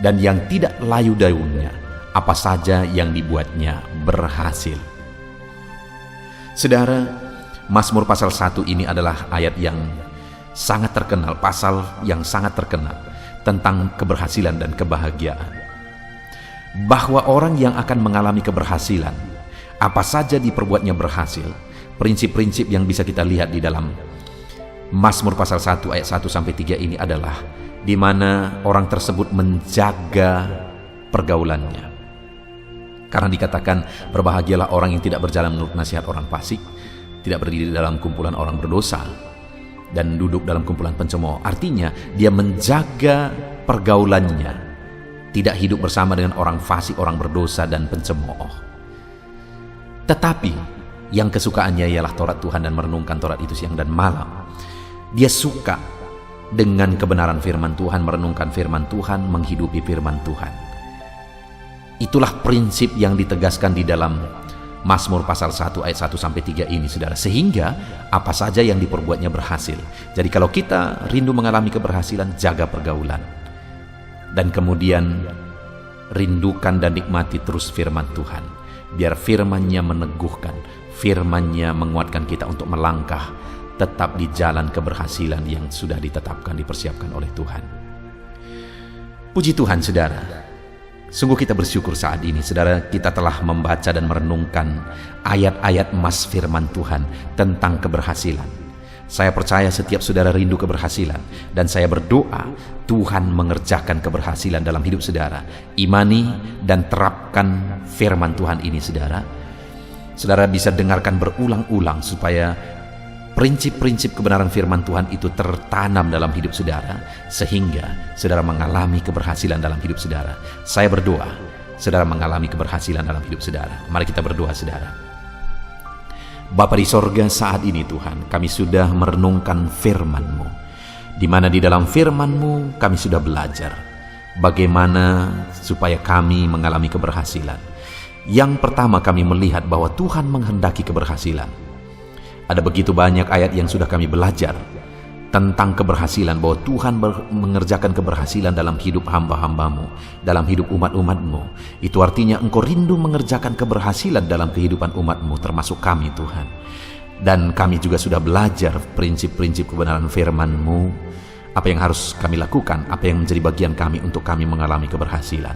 dan yang tidak layu daunnya, apa saja yang dibuatnya berhasil. Saudara, Mazmur pasal 1 ini adalah ayat yang sangat terkenal, pasal yang sangat terkenal tentang keberhasilan dan kebahagiaan. Bahwa orang yang akan mengalami keberhasilan, apa saja diperbuatnya berhasil. Prinsip-prinsip yang bisa kita lihat di dalam Mazmur pasal 1 ayat 1-3 ini adalah di mana orang tersebut menjaga pergaulannya. Karena dikatakan berbahagialah orang yang tidak berjalan menurut nasihat orang fasik, tidak berdiri dalam kumpulan orang berdosa, dan duduk dalam kumpulan pencemooh. Artinya dia menjaga pergaulannya, tidak hidup bersama dengan orang fasik, orang berdosa dan pencemooh. Tetapi yang kesukaannya ialah Taurat Tuhan dan merenungkan Taurat itu siang dan malam. Dia suka dengan kebenaran firman Tuhan, merenungkan firman Tuhan, menghidupi firman Tuhan. Itulah prinsip yang ditegaskan di dalam Mazmur pasal 1 ayat 1-3 ini, saudara. Sehingga apa saja yang diperbuatnya berhasil. Jadi kalau kita rindu mengalami keberhasilan, jaga pergaulan. Dan kemudian rindukan dan nikmati terus firman Tuhan. Biar firman-Nya meneguhkan, firman-Nya menguatkan kita untuk melangkah tetap di jalan keberhasilan yang sudah ditetapkan, dipersiapkan oleh Tuhan. Puji Tuhan, saudara. Sungguh kita bersyukur saat ini, saudara, kita telah membaca dan merenungkan ayat-ayat emas firman Tuhan tentang keberhasilan. Saya percaya setiap saudara rindu keberhasilan, dan saya berdoa Tuhan mengerjakan keberhasilan dalam hidup saudara. Imani dan terapkan firman Tuhan ini, saudara. Saudara bisa dengarkan berulang-ulang supaya prinsip-prinsip kebenaran firman Tuhan itu tertanam dalam hidup saudara, sehingga saudara mengalami keberhasilan dalam hidup saudara. Saya berdoa saudara mengalami keberhasilan dalam hidup saudara. Mari kita berdoa, saudara. Bapa di sorga, saat ini Tuhan, kami sudah merenungkan firman-Mu, di mana di dalam firman-Mu kami sudah belajar bagaimana supaya kami mengalami keberhasilan. Yang pertama, kami melihat bahwa Tuhan menghendaki keberhasilan. Ada begitu banyak ayat yang sudah kami belajar tentang keberhasilan, bahwa Tuhan mengerjakan keberhasilan dalam hidup hamba-hambamu, dalam hidup umat-umatmu. Itu artinya engkau rindu mengerjakan keberhasilan dalam kehidupan umatmu, termasuk kami Tuhan. Dan kami juga sudah belajar prinsip-prinsip kebenaran firman-Mu, apa yang harus kami lakukan, apa yang menjadi bagian kami untuk kami mengalami keberhasilan.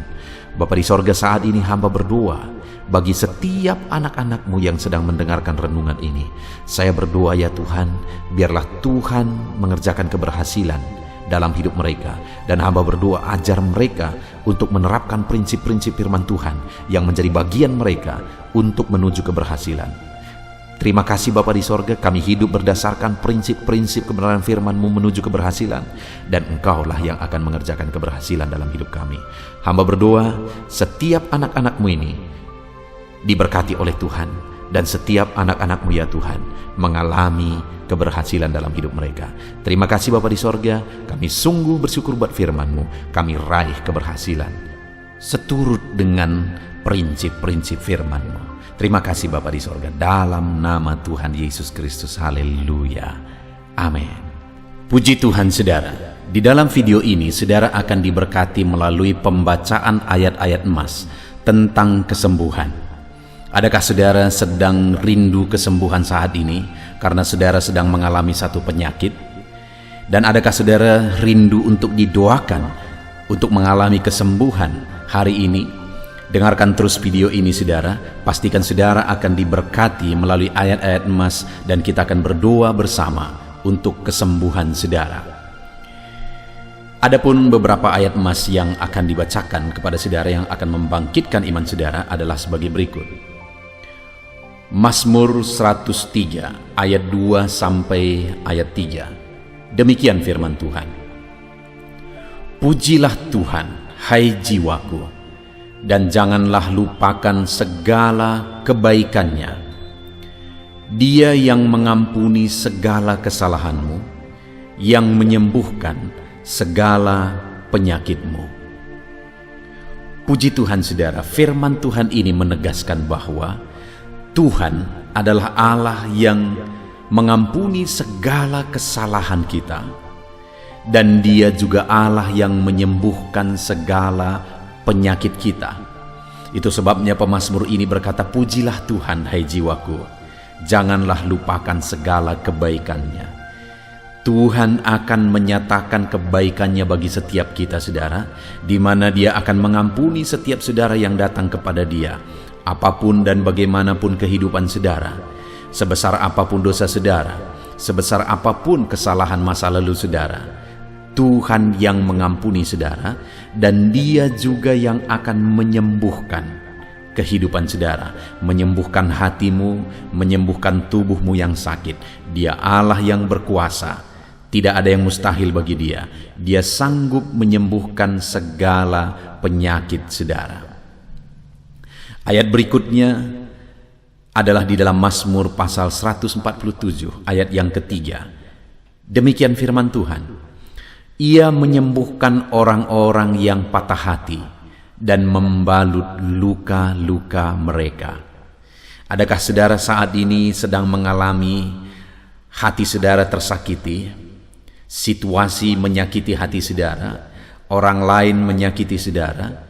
Bapa di sorga, saat ini hamba berdoa bagi setiap anak-anak-Mu yang sedang mendengarkan renungan ini. Saya berdoa ya Tuhan, biarlah Tuhan mengerjakan keberhasilan dalam hidup mereka. Dan hamba berdoa, ajar mereka untuk menerapkan prinsip-prinsip firman Tuhan yang menjadi bagian mereka untuk menuju keberhasilan. Terima kasih Bapa di sorga, kami hidup berdasarkan prinsip-prinsip kebenaran firman-Mu menuju keberhasilan, dan Engkaulah yang akan mengerjakan keberhasilan dalam hidup kami. Hamba berdoa, setiap anak-anak-Mu ini diberkati oleh Tuhan, dan setiap anak-anak-Mu ya Tuhan mengalami keberhasilan dalam hidup mereka. Terima kasih Bapa di sorga, kami sungguh bersyukur buat firman-Mu, kami raih keberhasilan seturut dengan prinsip-prinsip firman-Mu. Terima kasih Bapa di sorga, dalam nama Tuhan Yesus Kristus. Haleluya. Amin. Puji Tuhan saudara, di dalam video ini saudara akan diberkati melalui pembacaan ayat-ayat emas tentang kesembuhan. Adakah saudara sedang rindu kesembuhan saat ini karena saudara sedang mengalami satu penyakit? Dan adakah saudara rindu untuk didoakan untuk mengalami kesembuhan hari ini? Dengarkan terus video ini saudara, pastikan saudara akan diberkati melalui ayat-ayat emas, dan kita akan berdoa bersama untuk kesembuhan saudara. Adapun beberapa ayat emas yang akan dibacakan kepada saudara yang akan membangkitkan iman saudara adalah sebagai berikut. Mazmur 103 ayat 2 sampai ayat 3. Demikian firman Tuhan. Pujilah Tuhan, hai jiwaku, dan janganlah lupakan segala kebaikannya. Dia yang mengampuni segala kesalahanmu, yang menyembuhkan segala penyakitmu. Puji Tuhan saudara, firman Tuhan ini menegaskan bahwa Tuhan adalah Allah yang mengampuni segala kesalahan kita, dan Dia juga Allah yang menyembuhkan segala penyakit kita. Itu sebabnya pemazmur ini berkata, pujilah Tuhan hai jiwaku, janganlah lupakan segala kebaikannya. Tuhan akan menyatakan kebaikannya bagi setiap kita saudara, di mana Dia akan mengampuni setiap saudara yang datang kepada Dia, apapun dan bagaimanapun kehidupan saudara, sebesar apapun dosa saudara, sebesar apapun kesalahan masa lalu saudara. Tuhan yang mengampuni saudara, dan Dia juga yang akan menyembuhkan kehidupan saudara, menyembuhkan hatimu, menyembuhkan tubuhmu yang sakit. Dia Allah yang berkuasa, tidak ada yang mustahil bagi Dia. Dia sanggup menyembuhkan segala penyakit saudara. Ayat berikutnya adalah di dalam Mazmur pasal 147 ayat yang ketiga. Demikian firman Tuhan. Ia menyembuhkan orang-orang yang patah hati dan membalut luka-luka mereka. Adakah saudara saat ini sedang mengalami hati saudara tersakiti, situasi menyakiti hati saudara, orang lain menyakiti saudara?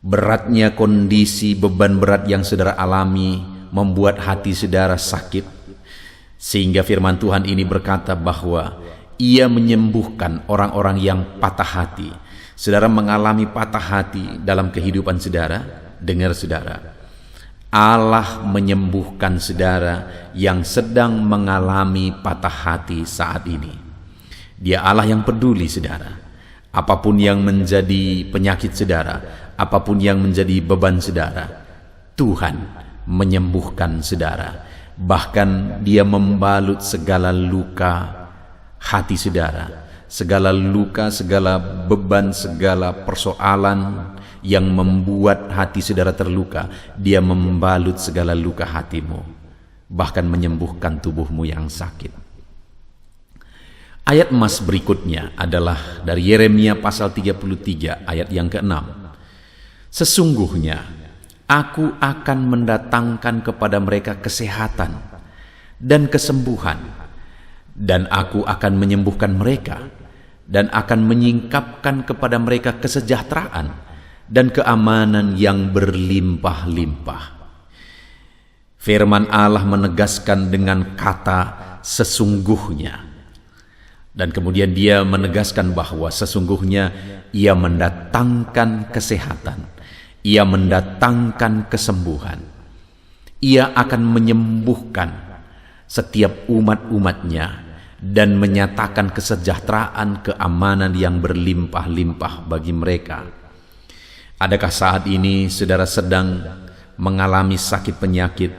Beratnya kondisi, beban berat yang saudara alami membuat hati saudara sakit, sehingga firman Tuhan ini berkata bahwa Ia menyembuhkan orang-orang yang patah hati. Saudara mengalami patah hati dalam kehidupan saudara? Dengar saudara, Allah menyembuhkan saudara yang sedang mengalami patah hati saat ini. Dia Allah yang peduli saudara. Apapun yang menjadi penyakit saudara, apapun yang menjadi beban saudara, Tuhan menyembuhkan saudara. Bahkan Dia membalut segala luka hati saudara, segala luka, segala beban, segala persoalan yang membuat hati saudara terluka. Dia membalut segala luka hatimu, bahkan menyembuhkan tubuhmu yang sakit. Ayat emas berikutnya adalah dari Yeremia pasal 33 ayat yang ke-6. Sesungguhnya Aku akan mendatangkan kepada mereka kesehatan dan kesembuhan, dan aku akan menyembuhkan mereka, dan akan menyingkapkan kepada mereka kesejahteraan dan keamanan yang berlimpah-limpah. Firman Allah menegaskan dengan kata sesungguhnya. Dan kemudian dia menegaskan bahwa sesungguhnya ia mendatangkan kesehatan, ia mendatangkan kesembuhan, ia akan menyembuhkan setiap umat-umatnya dan menyatakan kesejahteraan, keamanan yang berlimpah-limpah bagi mereka. Adakah saat ini saudara sedang mengalami sakit penyakit?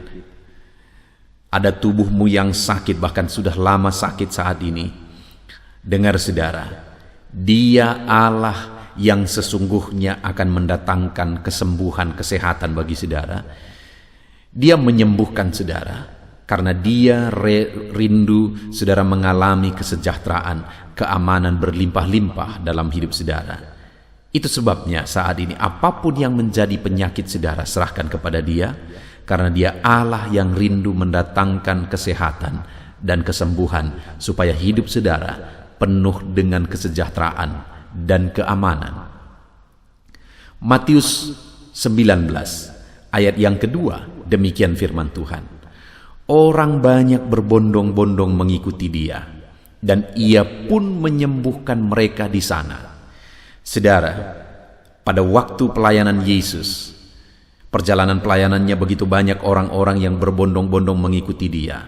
Ada tubuhmu yang sakit, bahkan sudah lama sakit saat ini. Dengar saudara, Dia Allah yang sesungguhnya akan mendatangkan kesembuhan, kesehatan bagi saudara. Dia menyembuhkan saudara karena Dia rindu saudara mengalami kesejahteraan, keamanan berlimpah-limpah dalam hidup saudara. Itu sebabnya saat ini apapun yang menjadi penyakit saudara, serahkan kepada Dia, karena Dia Allah yang rindu mendatangkan kesehatan dan kesembuhan supaya hidup saudara penuh dengan kesejahteraan dan keamanan. Matius 19 ayat yang kedua, demikian firman Tuhan. Orang banyak berbondong-bondong mengikuti Dia, dan Ia pun menyembuhkan mereka di sana. Saudara, pada waktu pelayanan Yesus, perjalanan pelayanannya, begitu banyak orang-orang yang berbondong-bondong mengikuti Dia,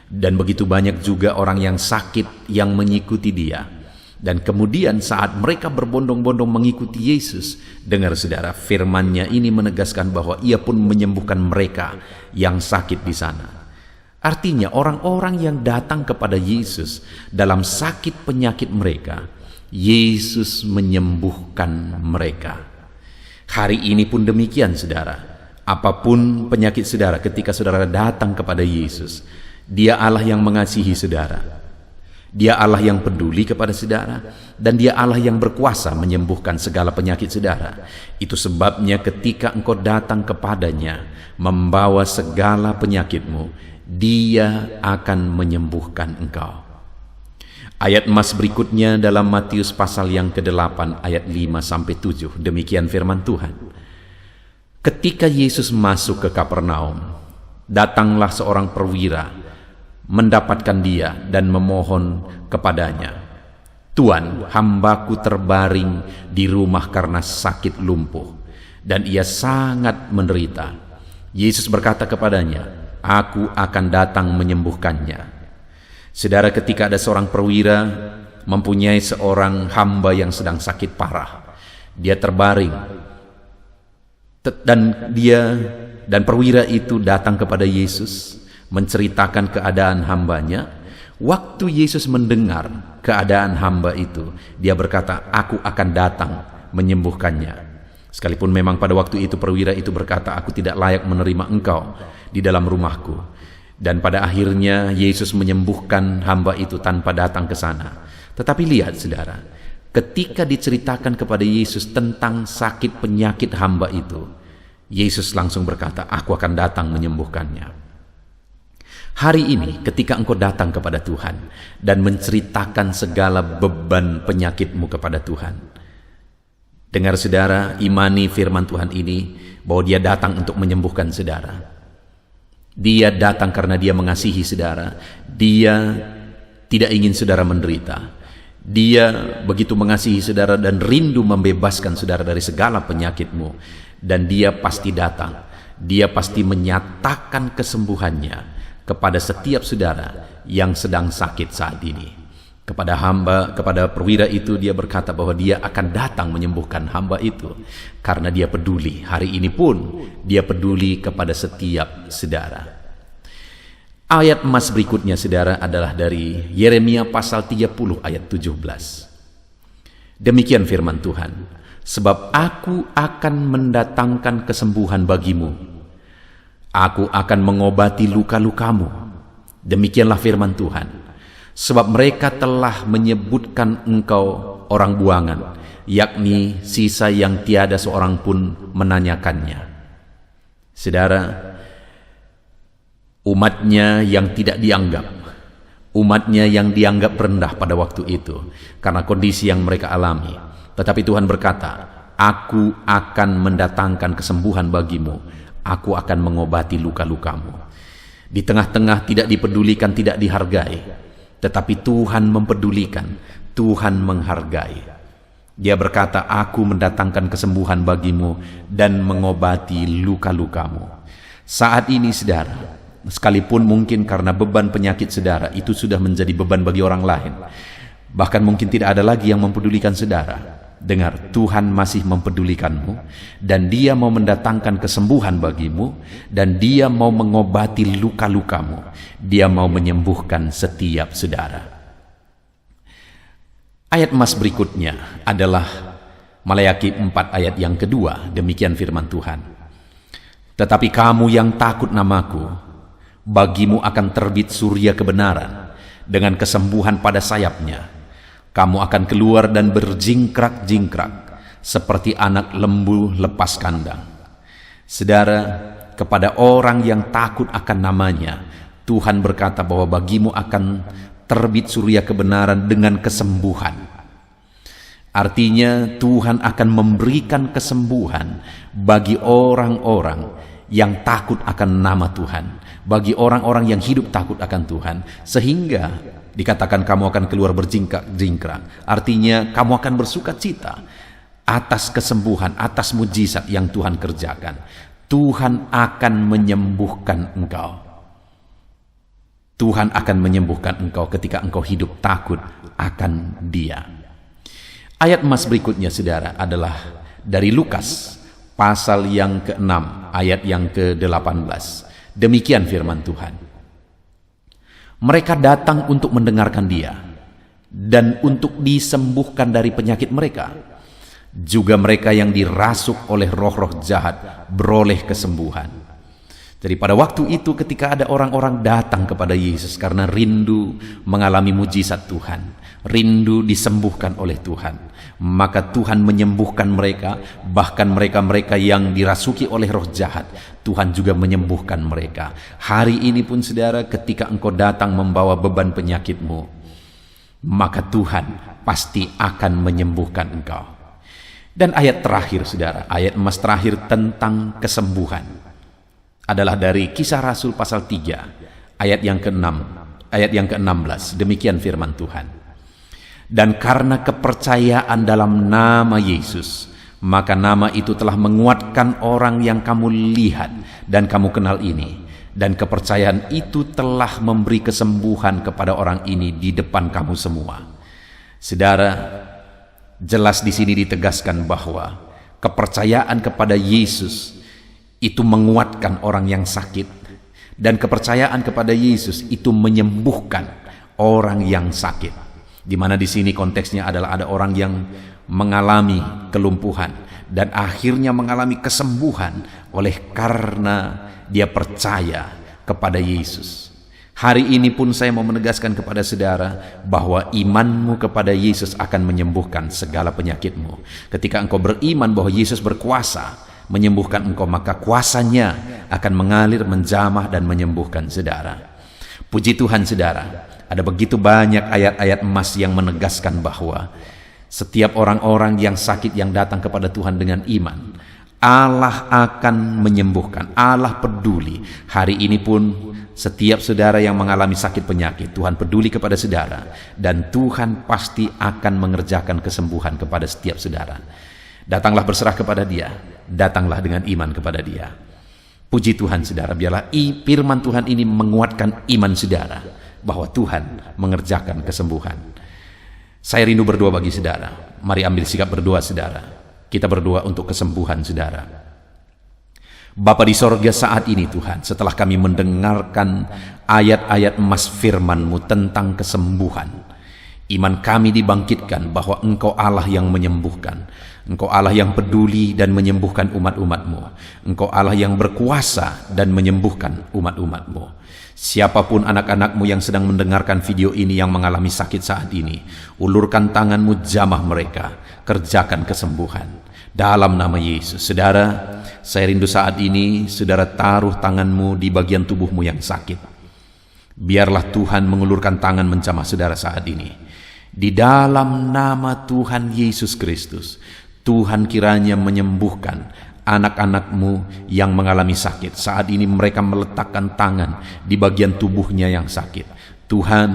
dan begitu banyak juga orang yang sakit yang mengikuti Dia. Dan kemudian saat mereka berbondong-bondong mengikuti Yesus, dengar saudara, firman-Nya ini menegaskan bahwa Ia pun menyembuhkan mereka yang sakit di sana. Artinya orang-orang yang datang kepada Yesus dalam sakit penyakit mereka, Yesus menyembuhkan mereka. Hari ini pun demikian saudara. Apapun penyakit saudara, ketika saudara datang kepada Yesus, Dia Allah yang mengasihi saudara. Dia Allah yang peduli kepada saudara, dan Dia Allah yang berkuasa menyembuhkan segala penyakit saudara. Itu sebabnya ketika engkau datang kepadanya membawa segala penyakitmu, Dia akan menyembuhkan engkau. Ayat emas berikutnya dalam Matius pasal yang ke-8 ayat 5-7, demikian firman Tuhan. Ketika Yesus masuk ke Kapernaum, datanglah seorang perwira mendapatkan Dia dan memohon kepadanya, "Tuan, hambaku terbaring di rumah karena sakit lumpuh, dan ia sangat menderita." Yesus berkata kepadanya, "Aku akan datang menyembuhkannya." Saudara, ketika ada seorang perwira mempunyai seorang hamba yang sedang sakit parah, dia terbaring, dan perwira itu datang kepada Yesus menceritakan keadaan hambanya. Waktu Yesus mendengar keadaan hamba itu, Dia berkata, "Aku akan datang menyembuhkannya." Sekalipun memang pada waktu itu perwira itu berkata, "Aku tidak layak menerima engkau di dalam rumahku." Dan pada akhirnya Yesus menyembuhkan hamba itu tanpa datang ke sana. Tetapi lihat saudara, ketika diceritakan kepada Yesus tentang sakit penyakit hamba itu, Yesus langsung berkata, "Aku akan datang menyembuhkannya." Hari ini ketika engkau datang kepada Tuhan dan menceritakan segala beban penyakitmu kepada Tuhan, dengar saudara, imani firman Tuhan ini bahwa Dia datang untuk menyembuhkan saudara. Dia datang karena Dia mengasihi saudara. Dia tidak ingin saudara menderita. Dia begitu mengasihi saudara dan rindu membebaskan saudara dari segala penyakitmu. Dan Dia pasti datang. Dia pasti menyatakan kesembuhannya kepada setiap saudara yang sedang sakit saat ini. Kepada perwira itu Dia berkata bahwa Dia akan datang menyembuhkan hamba itu karena Dia peduli. Hari ini pun Dia peduli kepada setiap saudara. Ayat emas berikutnya saudara adalah dari Yeremia pasal 30 ayat 17. Demikian firman Tuhan, "Sebab aku akan mendatangkan kesembuhan bagimu. Aku akan mengobati luka-lukamu." Demikianlah firman Tuhan. "Sebab mereka telah menyebutkan engkau orang buangan, yakni sisa yang tiada seorang pun menanyakannya." Saudara, umatnya yang tidak dianggap, umatnya yang dianggap rendah pada waktu itu karena kondisi yang mereka alami. Tetapi Tuhan berkata, aku akan mendatangkan kesembuhan bagimu, aku akan mengobati luka-lukamu. Di tengah-tengah tidak dipedulikan, tidak dihargai, tetapi Tuhan mempedulikan, Tuhan menghargai. Dia berkata, aku mendatangkan kesembuhan bagimu dan mengobati luka-lukamu. Saat ini saudara, sekalipun mungkin karena beban penyakit saudara itu sudah menjadi beban bagi orang lain, bahkan mungkin tidak ada lagi yang mempedulikan saudara. Dengar, Tuhan masih mempedulikanmu dan Dia mau mendatangkan kesembuhan bagimu dan Dia mau mengobati luka-lukamu. Dia mau menyembuhkan setiap saudara. Ayat emas berikutnya adalah Malayaki 4 ayat yang kedua. Demikian firman Tuhan. Tetapi kamu yang takut namaku, bagimu akan terbit surya kebenaran dengan kesembuhan pada sayapnya. Kamu akan keluar dan berjingkrak-jingkrak seperti anak lembu lepas kandang. Saudara, kepada orang yang takut akan namanya, Tuhan berkata bahwa bagimu akan terbit surya kebenaran dengan kesembuhan. Artinya Tuhan akan memberikan kesembuhan bagi orang-orang yang takut akan nama Tuhan, bagi orang-orang yang hidup takut akan Tuhan, sehingga dikatakan kamu akan keluar berjingkrak-jingkrak. Artinya kamu akan bersuka cita atas kesembuhan, atas mujizat yang Tuhan kerjakan. Tuhan akan menyembuhkan engkau. Tuhan akan menyembuhkan engkau ketika engkau hidup takut akan Dia. Ayat emas berikutnya saudara adalah dari Lukas pasal yang ke-6 ayat yang ke-18. Demikian firman Tuhan. Mereka datang untuk mendengarkan Dia dan untuk disembuhkan dari penyakit mereka. Juga mereka yang dirasuk oleh roh-roh jahat beroleh kesembuhan. Jadi pada waktu itu ketika ada orang-orang datang kepada Yesus karena rindu mengalami mujizat Tuhan, rindu disembuhkan oleh Tuhan, maka Tuhan menyembuhkan mereka. Bahkan mereka-mereka yang dirasuki oleh roh jahat, Tuhan juga menyembuhkan mereka. Hari ini pun saudara, ketika engkau datang membawa beban penyakitmu, maka Tuhan pasti akan menyembuhkan engkau. Dan ayat terakhir saudara, ayat emas terakhir tentang kesembuhan adalah dari Kisah Rasul pasal 3 ayat yang ke-6 ayat yang ke-16. Demikian firman Tuhan. Dan karena kepercayaan dalam nama Yesus, maka nama itu telah menguatkan orang yang kamu lihat dan kamu kenal ini, dan kepercayaan itu telah memberi kesembuhan kepada orang ini di depan kamu semua. Saudara, jelas di sini ditegaskan bahwa kepercayaan kepada Yesus itu menguatkan orang yang sakit, dan kepercayaan kepada Yesus itu menyembuhkan orang yang sakit. Di mana di sini konteksnya adalah ada orang yang mengalami kelumpuhan dan akhirnya mengalami kesembuhan oleh karena dia percaya kepada Yesus. Hari ini pun saya mau menegaskan kepada saudara bahwa imanmu kepada Yesus akan menyembuhkan segala penyakitmu. Ketika engkau beriman bahwa Yesus berkuasa menyembuhkan engkau, maka kuasanya akan mengalir, menjamah dan menyembuhkan saudara. Puji Tuhan saudara, ada begitu banyak ayat-ayat emas yang menegaskan bahwa setiap orang-orang yang sakit yang datang kepada Tuhan dengan iman, Allah akan menyembuhkan. Allah peduli. Hari ini pun setiap saudara yang mengalami sakit penyakit, Tuhan peduli kepada saudara, dan Tuhan pasti akan mengerjakan kesembuhan kepada setiap saudara. Datanglah berserah kepada Dia, datanglah dengan iman kepada Dia. Puji Tuhan saudara, biarlah firman Tuhan ini menguatkan iman saudara bahwa Tuhan mengerjakan kesembuhan. Saya rindu berdoa bagi saudara. Mari ambil sikap berdoa saudara. Kita berdoa untuk kesembuhan saudara. Bapa di sorga, saat ini Tuhan, setelah kami mendengarkan ayat-ayat emas firman-Mu tentang kesembuhan, iman kami dibangkitkan bahwa Engkau Allah yang menyembuhkan. Engkau Allah yang peduli dan menyembuhkan umat-umat-Mu. Engkau Allah yang berkuasa dan menyembuhkan umat-umat-Mu. Siapapun anak-anak-Mu yang sedang mendengarkan video ini yang mengalami sakit saat ini, ulurkan tangan-Mu, jamah mereka, kerjakan kesembuhan dalam nama Yesus. Saudara, saya rindu saat ini saudara taruh tanganmu di bagian tubuhmu yang sakit. Biarlah Tuhan mengulurkan tangan menjamah saudara saat ini. Di dalam nama Tuhan Yesus Kristus, Tuhan kiranya menyembuhkan anak-anakmu yang mengalami sakit. Saat ini mereka meletakkan tangan di bagian tubuhnya yang sakit. Tuhan,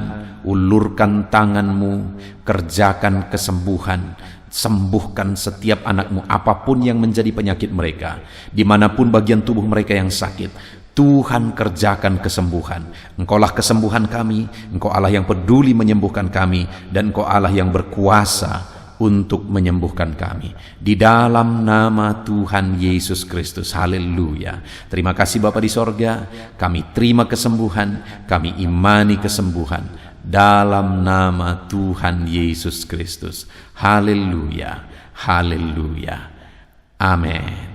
ulurkan tanganmu, kerjakan kesembuhan, sembuhkan setiap anakmu apapun yang menjadi penyakit mereka, dimanapun bagian tubuh mereka yang sakit. Tuhan, kerjakan kesembuhan. Engkaulah kesembuhan kami, Engkau Allah yang peduli menyembuhkan kami, dan Engkau Allah yang berkuasa untuk menyembuhkan kami. Di dalam nama Tuhan Yesus Kristus. Haleluya. Terima kasih Bapa di sorga. Kami terima kesembuhan, kami imani kesembuhan dalam nama Tuhan Yesus Kristus. Haleluya. Haleluya. Amin.